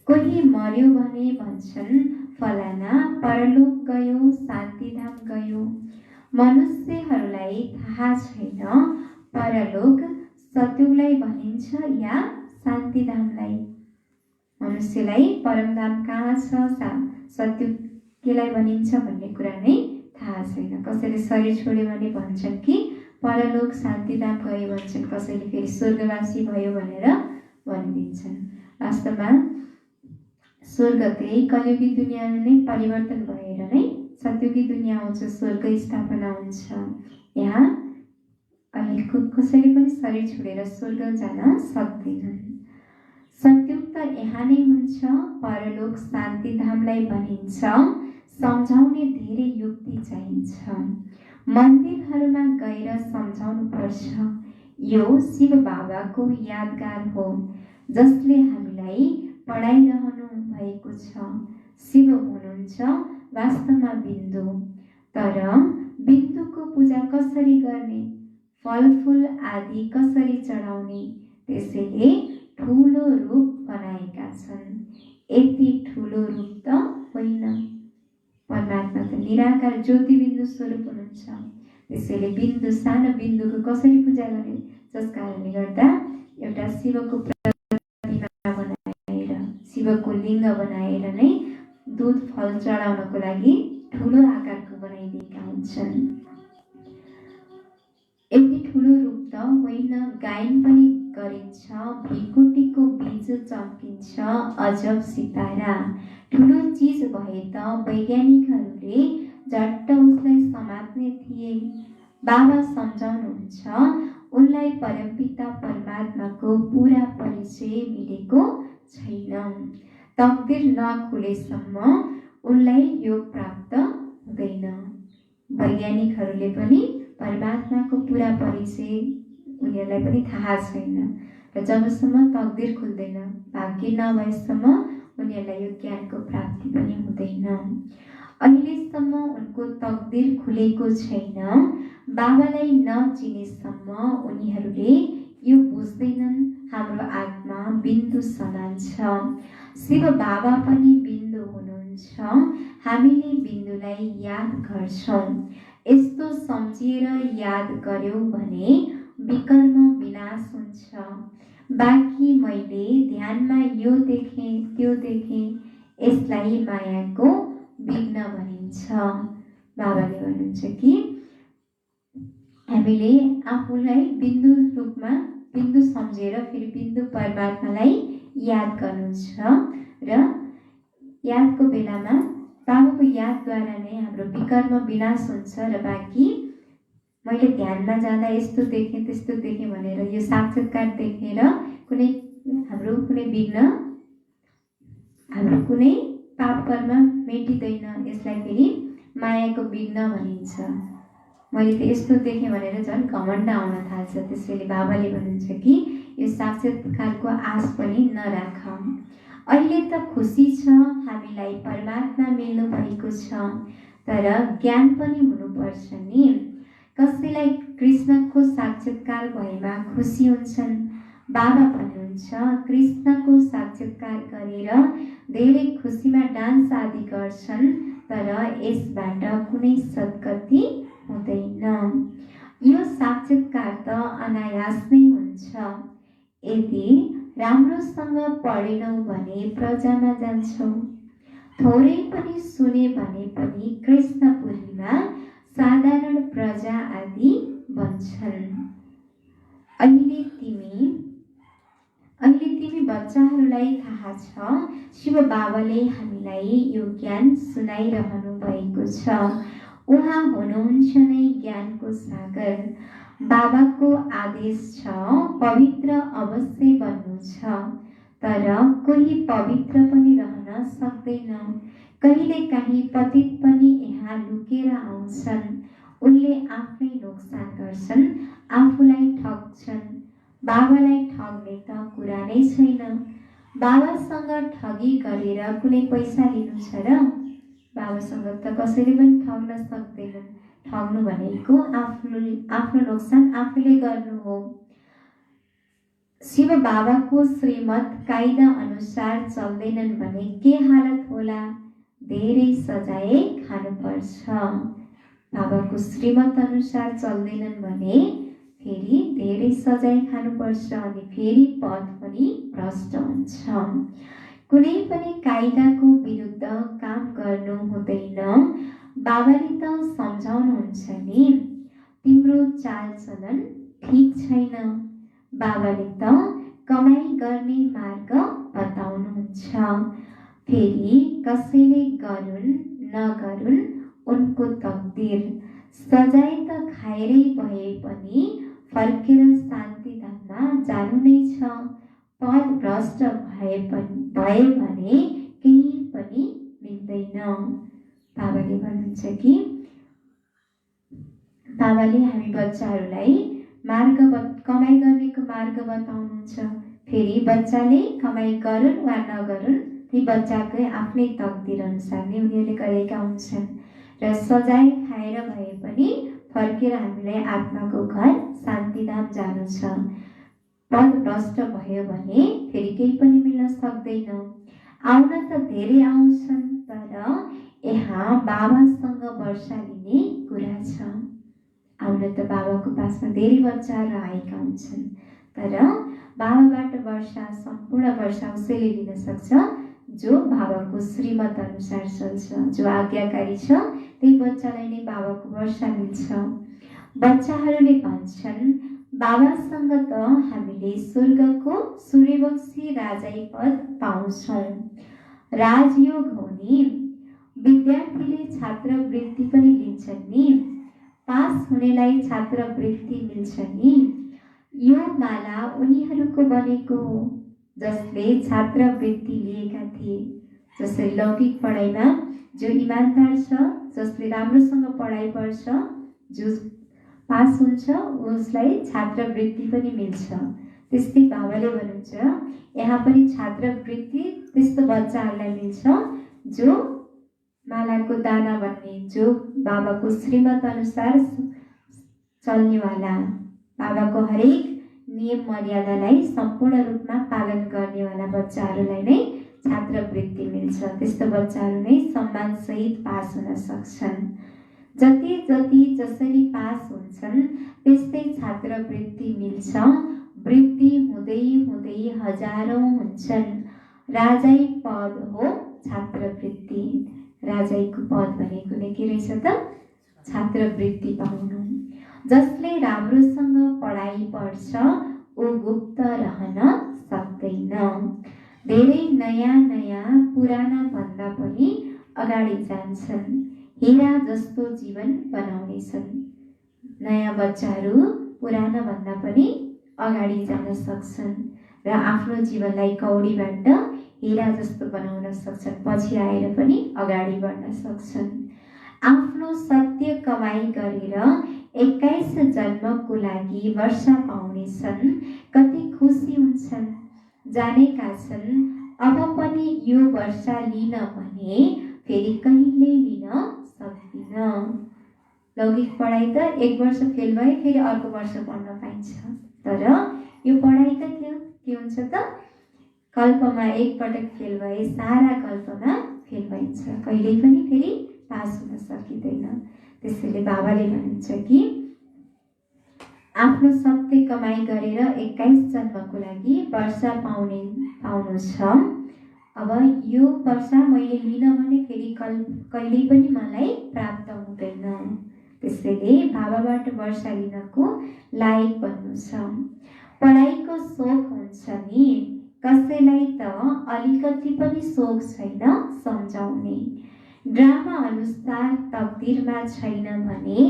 कोही मर्यो भने भन्छन् फलाना परलोक गयो, शान्तिधाम गयो। मनुष्यहरूलाई थाहा छैन परलोक सत्युगलाई भनिन्छ या शान्तिधामलाई। मनुष्यलाई परमधाम कहाँ छ, सत्युग केलाई भनिन्छ भन्ने कुरा नै थाहा छैन। कसैले शरीर छोड्यो भने भन्छन् कि परलोक शान्तिधाम गयो भन्छन्, कसैले फेरि स्वर्गवासी भयो भनेर भनिदिन्छन्। वास्तवमा स्वर्ग त्यही कलियुगी दुनियाँ नै परिवर्तन भएर नै सत्युगी दुनियाँ आउँछ, स्वर्ग स्थापना हुन्छ। यहाँ अहिले कसैले पनि शरीर छोडेर स्वर्ग जान सक्दैनन्। सत्युग त यहाँ नै हुन्छ, परलोक शान्तिधामलाई भनिन्छ। सम्झाउने धेरै युक्ति चाहिन्छ। मन्दिरहरूमा गएर सम्झाउनु पर्छ। यो शिव बाबाको यादगार हो जसले हामीलाई पढाइरहनु भएको छ। शिव हुनुहुन्छ वास्तवमा बिन्दु। तर बिन्दुको पूजा कसरी गर्ने, फलफुल आदि कसरी चढाउने, त्यसैले ठुलो रूप बनाएका छन्। यति ठुलो रूप त होइन। परमात्मा त निराकार ज्योति बिन्दु स्वरूप हुनुहुन्छ। त्यसैले बिन्दु सानो बिन्दुको कसरी पूजा गर्ने, जस कारणले गर्दा एउटा शिवको प्रतिमा बनाएर, शिवको लिङ्ग बनाएर नै दुध फल चढाउनको लागि ठुलो आकारको बनाइदिएका हुन्छन्। यति ठुलो रूप त होइन। गायन पनि गरिन्छ, भिकुटीको बीज चम्किन्छ, अजब सितारा। ठुलो चीज भए त वैज्ञानिकहरूले झट्ट उसलाई समात्ने थिए। बाबा सम्झाउनुहुन्छ उनलाई परमपिता परमात्माको पूरा परिचय मिलेको छैन। तकदिर नखुलेसम्म उनलाई योग प्राप्त हुँदैन। वैज्ञानिकहरूले पनि परमात्माको पूरा परिचय उनीहरूलाई पनि थाहा छैन। र जबसम्म तकदिर खुल्दैन, भाग्य नभएसम्म उनीहरूलाई यो ज्ञानको प्राप्ति पनि हुँदैन। अहिलेसम्म उनको तकदिर खुलेको छैन। बाबालाई नचिनेसम्म उनीहरूले यो बुझ्दैनन् हाम्रो आत्मा बिन्दु समान छ। शिव बाबा पनि बिन्दु हुनुहुन्छ। हामीले बिन्दुलाई याद गर्छौँ। यस्तो सम्झिएर याद गर्यौँ भने विकर्म विनाश हुन्छ। बाँकी मैले ध्यानमा यो देखेँ त्यो देखेँ, यसलाई मायाको विघ्न भनिन्छ। बाबाले भन्नुहुन्छ कि हामीले आफूलाई बिन्दु रूपमा बिन्दु सम्झेर फेरि बिन्दु परमात्मालाई याद गर्नु छ। र यादको बेलामा बाबाको यादद्वारा नै हाम्रो विकर्म विनाश हुन्छ। र बाँकी मैले ध्यानमा जाँदा यस्तो देखेँ त्यस्तो देखेँ भनेर यो साक्षात्कार देखेर कुनै हाम्रो कुनै विघ्न, हाम्रो कुनै पाप कर्म मेटिँदैन। यसलाई फेरि मायाको विघ्न भनिन्छ। मैले त यस्तो देखेँ भनेर झन् घमण्ड आउन थाल्छ। त्यसैले बाबाले भन्नुहुन्छ कि यो साक्षात्कारको आश पनि नराख। अहिले त खुसी छ, हामीलाई परमात्मा मिल्नु भएको छ, तर ज्ञान पनि हुनुपर्छ नि। कसैलाई कृष्णको साक्षात्कार भएमा खुसी हुन्छन्। बाबा भन्नुहुन्छ कृष्णको साक्षात्कार गरेर धेरै खुसीमा डान्स आदि गर्छन्, तर यसबाट कुनै सद्गति हुँदैन। यो साक्षात्कार त अनायास नै हुन्छ। यदि राम्रोसँग पढेनौँ भने प्रजामा जान्छौँ। थोरै पनि सुने भने पनि कृष्णपुरीमा साधारण प्रजा आदि बन्छन्। अहिले तिमी बच्चाहरूलाई थाहा छ शिव बाबाले हामीलाई हामीलाई यो ज्ञान सुनाइरहनु भएको छ। उहाँ हुनुहुन्छ नै ज्ञानको सागर। बाबाको आदेश छ पवित्र अवश्य बन्नु छ, तर कोही पवित्र पनि रहन सक्दैन। कहिलेकाहीँ पतित पनि यहाँ लुकेर आउँछन्। उनले आफ्नै नोक्सान गर्छन्, आफूलाई ठग्छन्। बाबालाई ठग्ने त कुरा नै छैन। बाबासँग ठगी गरेर कुनै पैसा लिनु छ र? बाबासँग त कसैले पनि ठग्न सक्दैनन्। ठग्नु भनेको आफ्नो नोक्सान आफूले गर्नु हो। शिव बाबाको श्रीमत कायदा अनुसार चल्दैनन् भने के हालत होला? धेरै सजाय खानुपर्छ। बाबाको श्रीमत अनुसार चल्दैनन् भने फेरि धेरै सजाय खानुपर्छ अनि फेरि पद पनि भ्रष्ट हुन्छ। कुनै पनि कायदाको विरुद्ध काम गर्नु हुँदैन। बाबाले त सम्झाउनुहुन्छ नि, तिम्रो चालचलन ठिक छैन। बाबाले त कमाई गर्ने मार्ग बताउनुहुन्छ। फेरि कसैले गरून् नगरून् उनको तकदिर। सजाय त खाएरै भए पनि फर्केर शान्तिधाममा जानु नै छ। पद भ्रष्ट भए भने केही पनि मिल्दैन। बाबाले भन्नुहुन्छ कि बाबाले हामी बच्चाहरूलाई कमाई गर्नेको मार्ग बताउनुहुन्छ। फेरि बच्चाले कमाई गरून् वा नगरून् ती बच्चाकै आफ्नै तकदिर अनुसार नै उनीहरूले गरेका हुन्छन्। र सजाय खाएर भए पनि फर्केर हामीलाई आत्माको घर शान्तिधाम जानु छ। पद भ्रष्ट भयो भने फेरि केही पनि मिल्न सक्दैन। आउन त धेरै आउँछन्, तर यहाँ बाबासँग वर्षा लिने कुरा छ। आउन त बाबाको पासमा धेरै बच्चाहरू आएका हुन्छन्, तर बाबाबाट वर्षा सम्पूर्ण वर्षा उसैले लिन सक्छ जो बाबाको श्रीमत अनुसार चल्छ। जो आज्ञाकारी छ त्यही बच्चालाई नै बाबाको वर्षा मिल्छ। बच्चाहरूले भन्छन् बाबासँग त हामीले स्वर्गको सूर्यवंशी राजाई पद पाउँछौँ। राजयोग हो नि। विद्यार्थीले छात्रवृत्ति पनि लिन्छन् नि। पास हुनेलाई छात्रवृत्ति मिल्छ नि। यो माला उनीहरूको बनेको हो जसले छात्रवृत्ति लिएका थिए। जसरी लौकिक पढाइमा जो इमान्दार छ, जसले राम्रोसँग पढाइ पढ्छ, जो पास हुन्छ उसलाई छात्रवृत्ति पनि मिल्छ। त्यस्तै बाबाले भन्नुहुन्छ यहाँ पनि छात्रवृत्ति त्यस्तो बच्चाहरूलाई मिल्छ जो मालाको दाना बन्ने, जो बाबाको श्रीमत अनुसार चल्नेवाला, बाबाको हरेक नियम मर्यादालाई सम्पूर्ण रूपमा पालन गर्नेवाला बच्चाहरूलाई नै छात्रवृत्ति मिल्छ। त्यस्तो बच्चाहरू नै सम्मानसहित पास हुन सक्छन्। जति जति जसरी पास हुन्छन् त्यस्तै छात्रवृत्ति मिल्छ। वृद्धि हुँदै हुँदै हजारौं हुन्छन्। राजाई पद हो छात्रवृत्ति। राजाईको पद भनेको नै के रहेछ त? छात्रवृत्ति पाउनु। जसले राम्रोसँग पढाइ पढ्छ ऊ गुप्त रहन सक्दैन। धेरै नयाँ नयाँ पुराना भन्दा पनि अगाडि जान्छन्। हीरा जस्तो जीवन बनाउनेछन्। नयाँ बच्चाहरू पुराना भन्दा पनि अगाडि जान सक्छन् र आफ्नो जीवनलाई कौडीबाट हीरा जस्तो बनाउन सक्छन्। पछि आएर पनि अगाडि बढ्न सक्छन्। आफ्नो सत्य कमाई गरेर 21 जन्मको लागि वर्षा पाउनेछन्। कति खुसी हुन्छन्। जानेका छन् अब पनि यो वर्षा लिन भने फेरि कहिले लिन सक्दिन। लौकिक पढाइ त एक वर्ष फेल भए फेरि अर्को वर्ष पढ्न पाइन्छ, तर यो पढाइ त के हुन्छ त? कल्पमा एकपटक फेल भए सारा कल्पमा फेल भइन्छ, कहिल्यै पनि फेरि पास हुन सकिँदैन। त्यसैले बाबाले भन्नुहुन्छ कि आफ्नो सत्य कमाई गरेर 21 जन्मको लागि वर्षा पाउनु छ। अब यो वर्षा मैले लिन भने फेरि कहिल्यै पनि मलाई प्राप्त हुँदैन। त्यसैले बाबाबाट वर्षा लिनको लायक बन्नु छ। पढाइको सोख हुन्छ नि, कसैलाई त अलिकति पनि सोख छैन सम्झाउने। ड्रामा अनुसार तकदिरमा छैन भने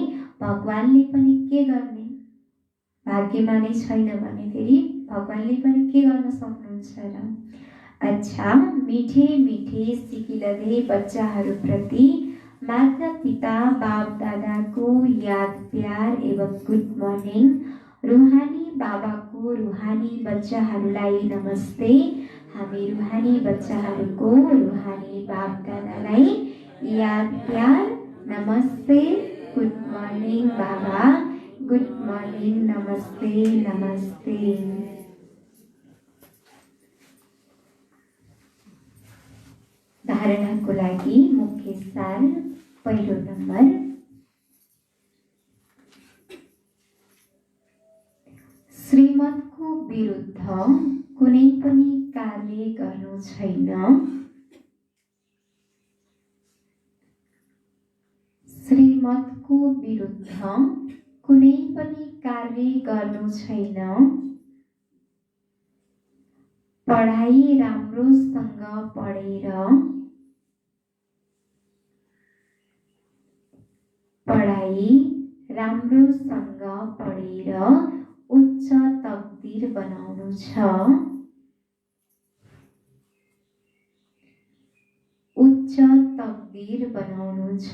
भगवानले पनि के गर्ने? भाग्यमा नै छैन भने फेरि भगवानले पनि के गर्न सक्नुहुन्छ र? अच्छा, मिठे मिठे सिकिलधे बच्चाहरूप्रति माता पिता बाप दादाको याद प्यार एवं गुड मर्निङ। रुहानी बाबाको रुहानी बच्चाहरूलाई नमस्ते। हामी रुहानी बच्चाहरूको रुहानी बाप दादालाई याद प्यार नमस्ते। गुड मर्निङ बाबा, गुड मर्निङ, नमस्ते नमस्ते। धारणाको लागि मुख्य सार। पहिलो नम्बर, श्रीमतको विरुद्ध कुनै पनि कार्य गर्नु छैन। श्रीमतको विरुद्ध कुनै पनि कार्य गर्नु छैन। पढाइ राम्रोसँग पढेर उच्च तकदिर बनाउनु छ। उच्च तकदिर बनाउनु छ।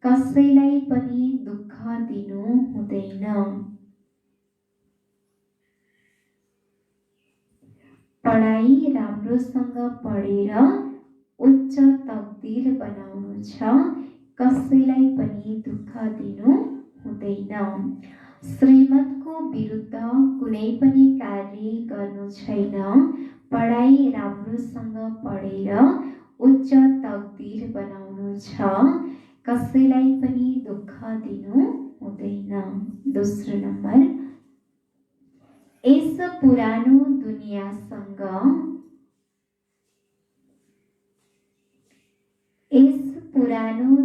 कसैलाई पनि दुःख दिनु हुँदैन। पढाइ राम्रोसँग पढेर उच्च तकदिर बनाउनु छ। कसैलाई पनि दुःख दिनु हुँदैन। श्रीमतको विरुद्ध कुनै पनि कार्य गर्नु छैन। पढाइ राम्रोसँग पढेर उच्च तकदिर बनाउनु छ। कसैलाई पनि दुःख दिनु हुँदैन। दोस्रो नम्बर, यस पुरानो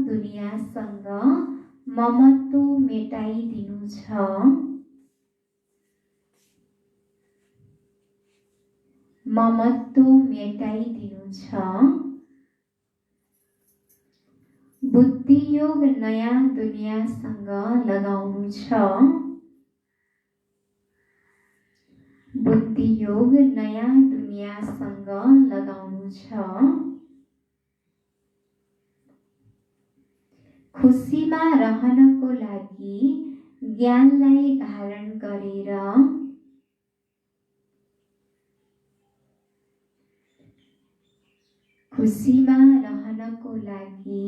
दुनियासँग ममत्व मेटाइदिनु छ। ममत्व मेटाइदिनु छ। बुद्धियोग नयाँ दुनियासँग लगाउनु छ। बुद्धियोग नयाँ दुनियासँग लगाउनु छ। खुसीमा रहनको लागि ज्ञानलाई धारण गरेर खुसीमा रहनको लागि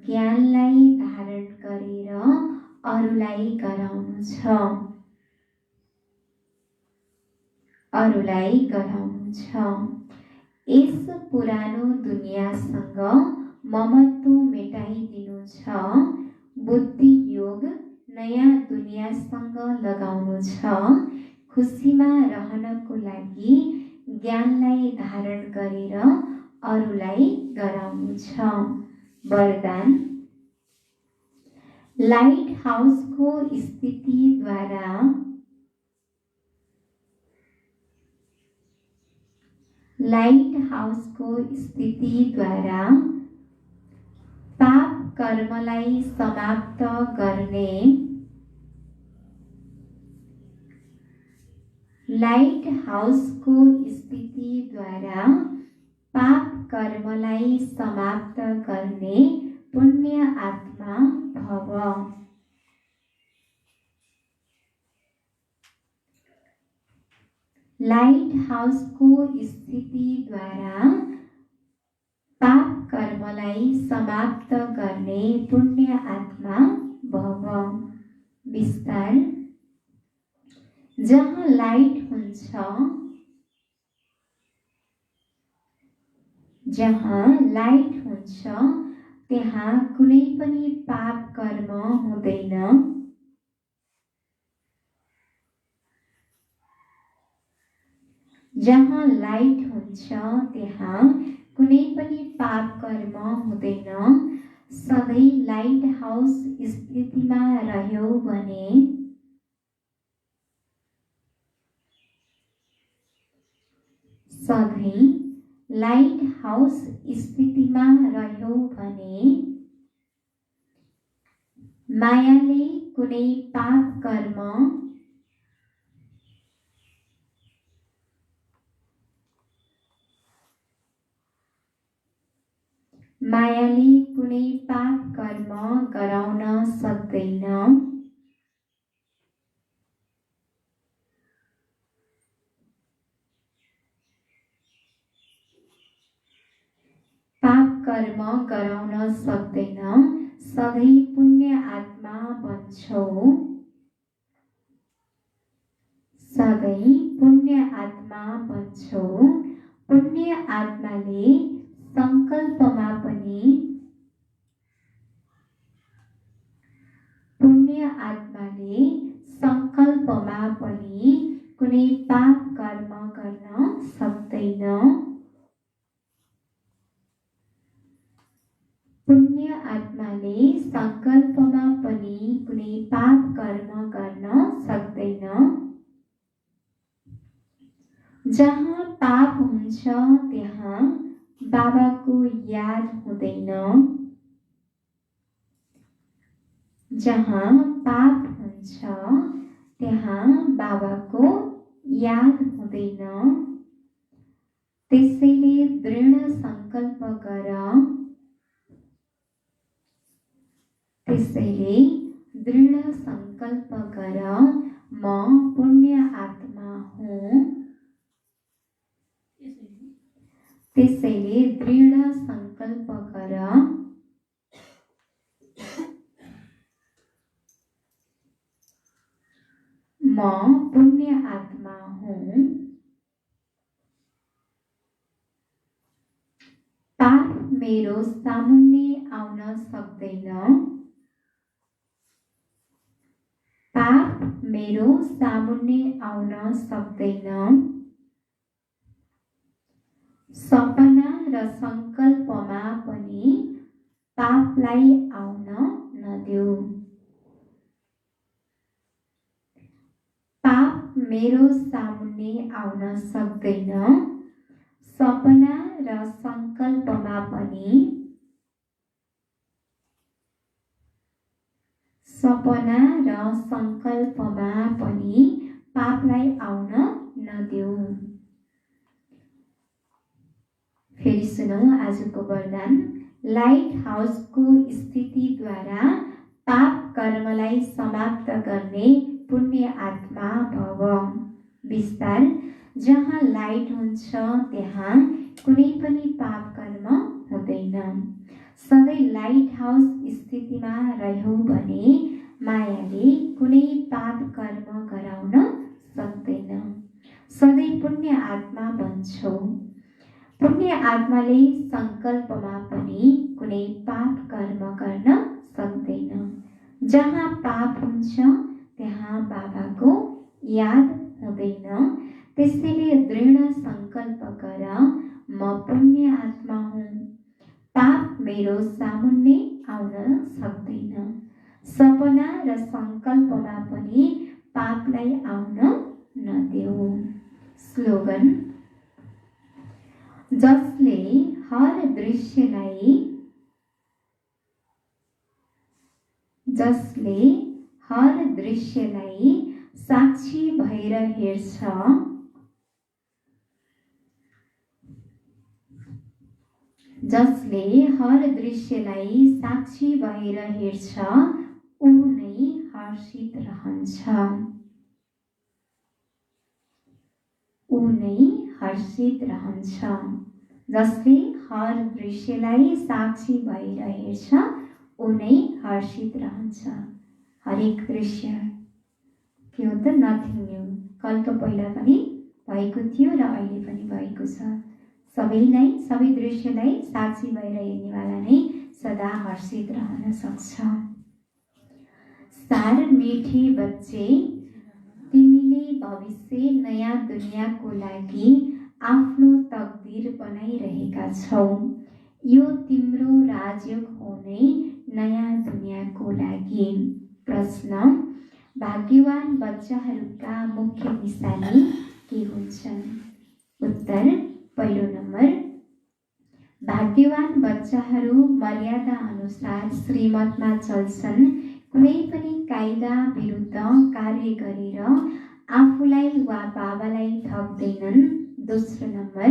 ज्ञानलाई धारण गरेर अरूलाई गराउनु छ। अरूलाई गराउनु छ। यस पुरानो दुनियासँग ममत्व मेटाइदिनु छ। बुद्धि योग नयाँ दुनियासँग लगाउनु छ। खुसीमा रहनको लागि ज्ञानलाई धारण गरेर अरूलाई गराउनु छ। वरदान, लाइट हाउसको स्थितिद्वारा पाप कर्मलाई समाप्त गर्ने। लाइट हाउसको स्थितिद्वारा पाप कर्मलाई समाप्त गर्ने पुण्य आत्मा भव। लाइट हाउसको स्थितिद्वारा पाप कर्मलाई समाप्त गर्ने पुण्य आत्मा भव। विस्तार, जहाँ लाइट हुन्छ त्यहाँ कुनै पनि पाप कर्म हुँदैन। जहाँ लाइट हुन्छ त्यहाँ कुनै पनि पाप कर्म हुँदैन। सधैँ लाइट हाउस स्थितिमा रह्यौ भने सधैँ लाइट हाउस स्थितिमा रह्यौ भने मायाले कुनै पाप कर्म गराउन सक्दैन। सधैँ पुण्य आत्मा बन्छौ। पुण्य आत्माले संकल्पमा पनि कुनै पाप कर्म गर्न सक्दैन। जहाँ पाप हुन्छ त्यहाँ बाबाको याद हुँदैन। त्यसैले दृढ संकल्प गर म पुण्य आत्मा हुँ। पाप मेरो सामुन्ने आउन सक्दैन। सपना र संकल्पमा पनि पापलाई आउन नदेऊ। पाप मेरो सामुन्ने आउन सक्दैन। सपना र संकल्पमा पनि पापलाई आउन नदेऊ। फेरि सुनौ आजको वरदान। लाइट हाउसको स्थितिद्वारा पाप कर्मलाई समाप्त गर्ने पुण्य आत्मा भव। विस्तार। जहाँ लाइट हुन्छ त्यहाँ कुनै पनि पाप कर्म हुँदैन। सधैँ लाइट हाउस स्थितिमा रह्यौ भने मायाले कुनै पाप कर्म गराउन सक्दैन। सधैँ पुण्य आत्मा बन्छौ। पुण्य आत्माले संकल्पमा पनि कुनै पाप कर्म गर्न सक्दैन। जहाँ पाप हुन्छ त्यहाँ बाबाको याद हुँदैन। त्यसैले दृढ संकल्प गर म पुण्य आत्मा हुँ। पाप मेरो सामुन्ने आउन सक्दैन। सपना र संकल्पमा पनि पापलाई आउन नदेऊ। स्लोगन। जसले हर दृश्यलाई साक्षी भएर हेर्छ ऊ नै हर्षित रहन्छ। जसले हर दृश्यलाई साक्षी भएर हेर्छ ऊ नै हर्षित रहन्छ। हरेक दृश्य के हो त नथिङ न्यू। कलको पहिला पनि भएको थियो र अहिले पनि भएको छ। सबै दृश्यलाई साक्षी भएर हेर्नेवाला नै सदा हर्षित रहन सक्छ। सार मीठे बच्चे, तिमीले भविष्य नयाँ दुनियाँको लागि आफ्नो तकदिर बनाइरहेका छौ। यो तिम्रो राजयोग हो नै नयाँ दुनियाँको लागि। प्रश्न। भाग्यवान बच्चाहरूका मुख्य निशानी के हुन्छन्? उत्तर। पहिलो नम्बर भाग्यवान बच्चाहरू मर्यादा अनुसार श्रीमतमा चल्छन्, कुनै पनि कायदा विरुद्ध कार्य गरेर आफूलाई वा बाबालाई ठग्दैनन्। दोस्रो नम्बर,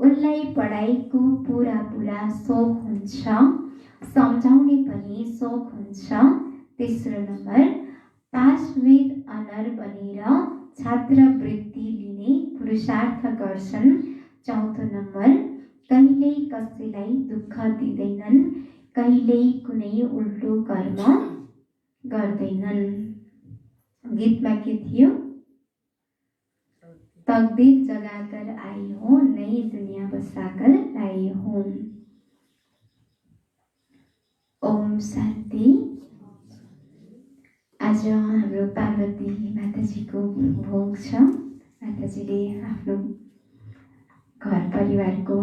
उनलाई पढाइको पुरा सोख हुन्छ, सम्झाउने पनि सोख हुन्छ। तेस्रो नम्बर, पास विथ अनर बनेर छात्रवृत्ति लिने पुरुषार्थ गर्छन्। चौथो नम्बर, कहिल्यै कसैलाई दुःख दिँदैनन्, कहिल्यै कुनै उल्टो कर्म गर्दैनन्। गीतमा के थियो? तकदीर जगाकर आई हो, नई दुनिया बसाकर लाई हो। ओम शान्ति। आज हाम्रो पार्वती माताजीको भोग छ। माताजीले आफ्नो घर परिवारको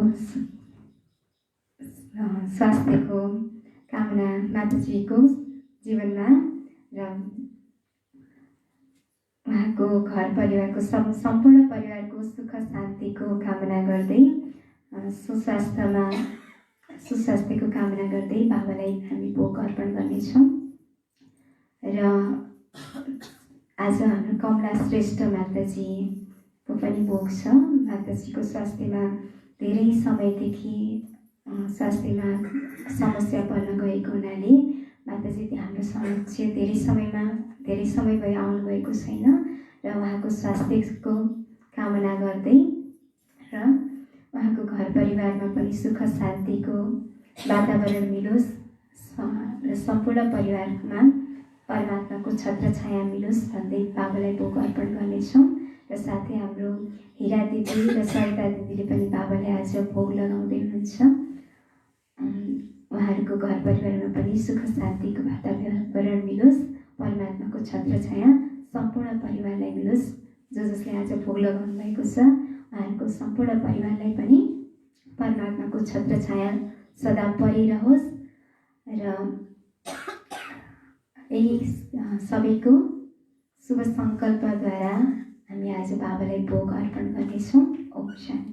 स्वास्थ्यको कामना माताजीको जीवनमा र उहाँको घर परिवारको सम्पूर्ण परिवारको सुख शान्तिको कामना गर्दै सुस्वास्थ्यको कामना गर्दै बाबालाई हामी भोग अर्पण गर्नेछौँ। र आज हाम्रो कमला श्रेष्ठ माताजीको पनि भोग छ। माताजीको स्वास्थ्यमा धेरै समयदेखि स्वास्थ्यमा समस्या पर्न गएको हुनाले माताजी हाम्रो समक्ष धेरै समय भयो आउनुभएको छैन र उहाँको स्वास्थ्यको कामना गर्दै र उहाँको घर परिवारमा पनि सुख शान्तिको वातावरण मिलोस् र सम्पूर्ण परिवारमा परमात्माको छत्रछाया मिलोस् भन्दै बाबालाई भोग अर्पण गर्नेछौँ। र साथै हाम्रो हिरा दिदी र सरिता दिदीले पनि बाबाले आज भोग लगाउँदै हुनुहुन्छ। उहाँहरूको घर परिवारमा पनि सुख शान्तिको वातावरण मिलोस्, परमात्माको छत्रछाया सम्पूर्ण परिवारलाई मिलोस्। जसले आज भोग लगाउनु भएको छ उहाँहरूको सम्पूर्ण परिवारलाई पनि परमात्माको छत्रछाया सदा परिरहोस्। र यही सबैको शुभ सङ्कल्पद्वारा हामी आज बाबालाई भोग अर्पण गर्नेछौँ। ओम शान्ति।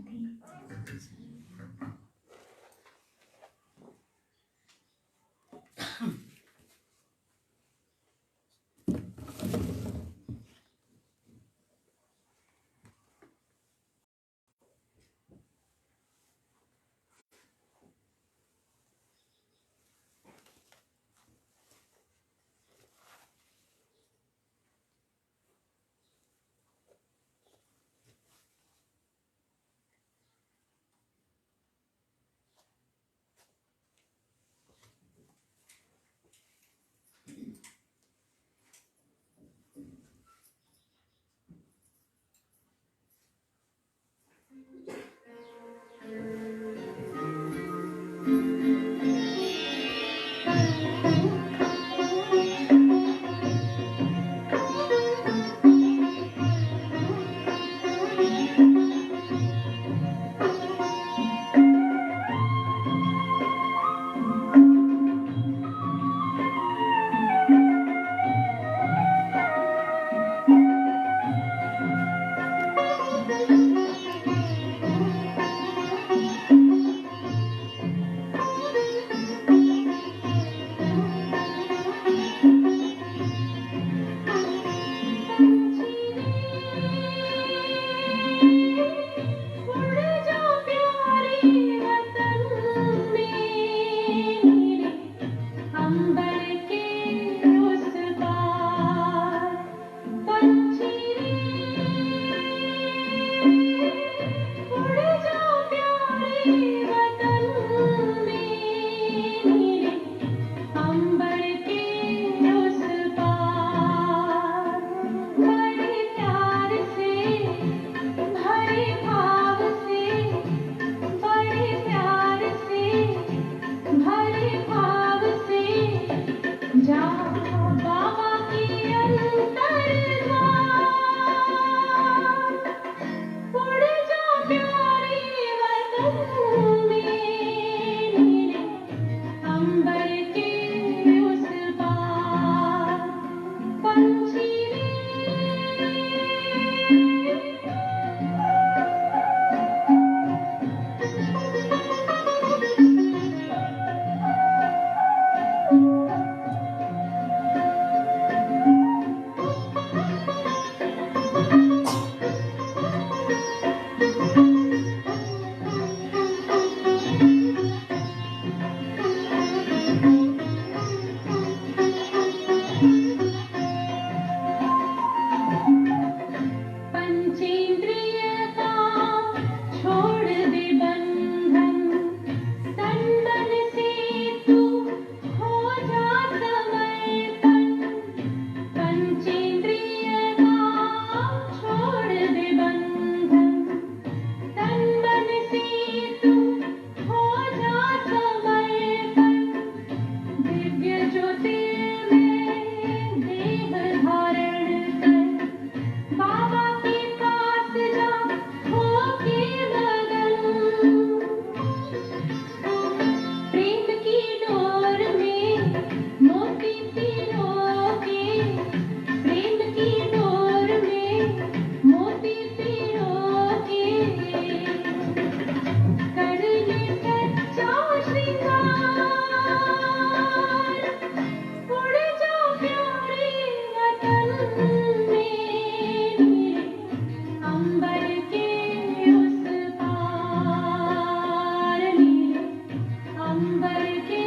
अंबर के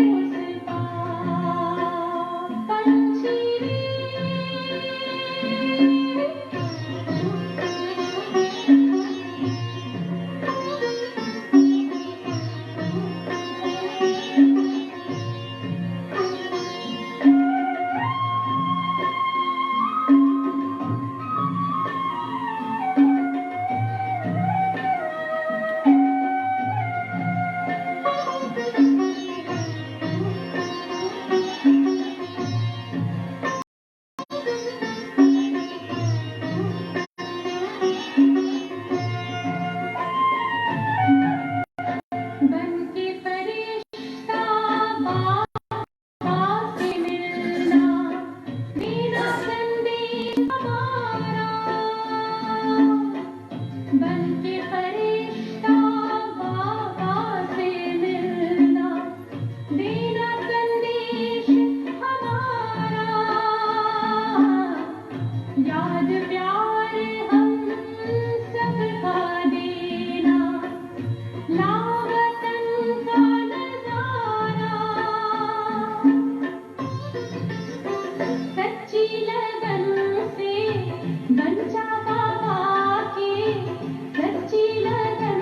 उस पार पंछी बन के फरिश्ता बाबा से मिलना मेरा संदेश हमारा बन के फरिश्ता बाबा से मिलना मेरा संदेश हमारा याद प्यार हम सबका देना लावतन का नजारा सच्ची लगन से बंचा बाबा के सच्ची लगन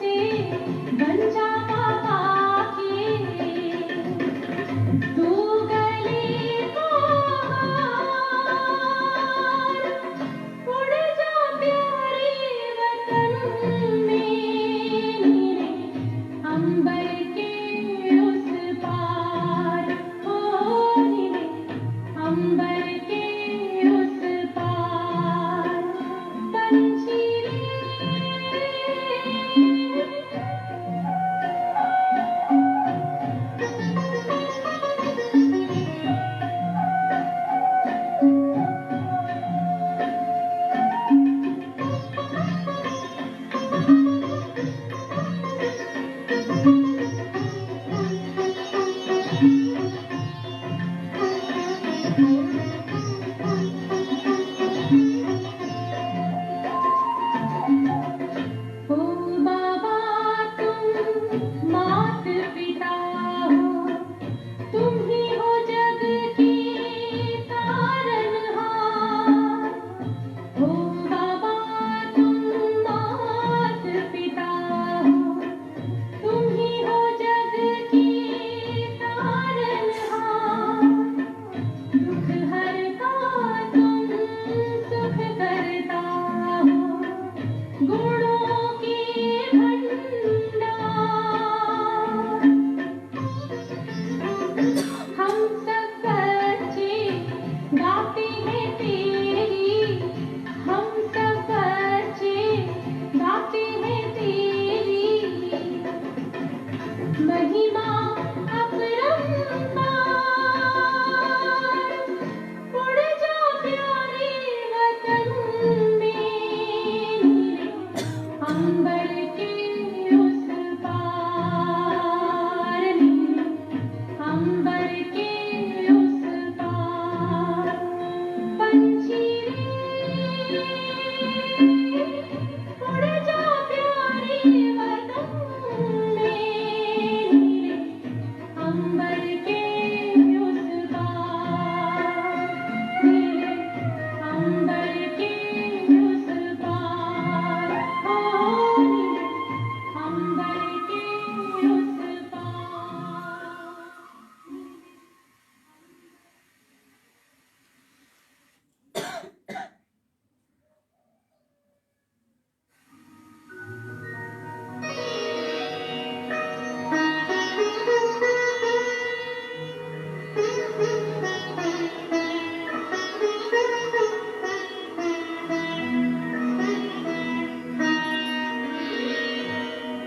से बंचा बाबा के तू गले को हार उड़ जा प्यारे वतन में नीले अंबर के उस पार ओ नीले अंबर के उस पार पंछी ओ बाबा तुम मात पिता हो तुम ही हो जग के तारनहार ओ बाबा तुम मात पिता हो तुम ही हो जग के तारनहार दुख हरता तुम सुख करता हो गुणों के भंडार हम सब बच्चे गाते हैं तेरी हम सब बच्चे गाते हैं तेरी महिमा अपरंपार उड़ जा प्यारे वतन में नीले अंबर के उस पार नीले अंबर के उस पार पंछी उड़ जा प्यारे वतन में नीले अंबर के उस पार नीले अंबर के उस पार ओ नीले अंबर के उस पार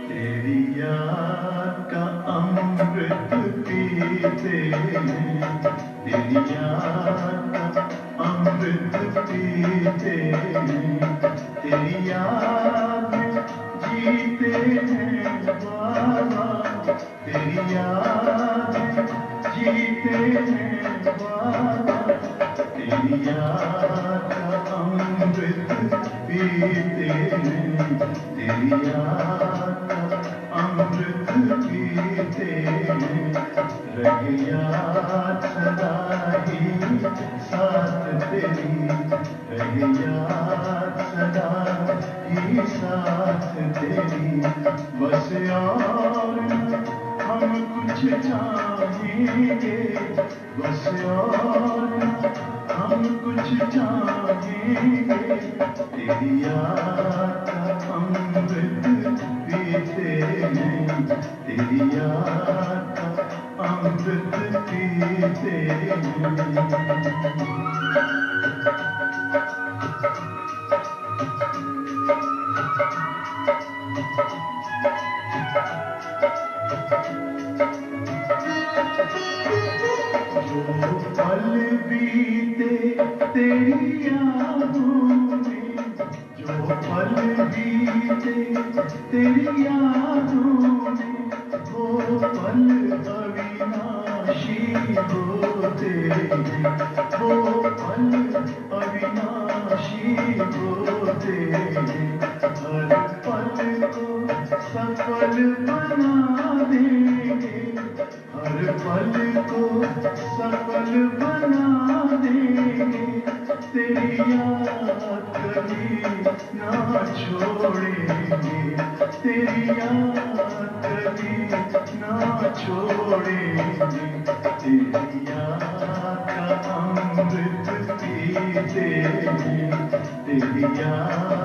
तेरी याद का अमृत पीते हैं तेरी याद का अमृत पीते हैं तेरी याद में जीते हैं बाबा तेरी याद में जीते हैं बाबा तेरी याद का अमृत पीते हैं तेरी याद का अमृत पीते रहे याद सदा ही साथ तेरी, रहे याद सदा ही साथ तेरी। बस और हम कुछ चाहेंगे, बस और हम कुछ चाहेंगे, तेरी याद का अमृत पीते हैं, तेरी याद का अमृत पीते हैं। जो पल बीते तेरी यादों में, जो पल बीते तेरी यादों में, वो पल अविनाशी होते हैं, वो पल अविनाशी होते हैं। हर पल को सफल बना देंगे, हर पल को सफल बना देंगे, तेरी याद कभी ना छोड़ेंगे, तेरी याद कभी ना छोड़ेंगे, तेरी याद का अमृत पीते हैं, तेरी याद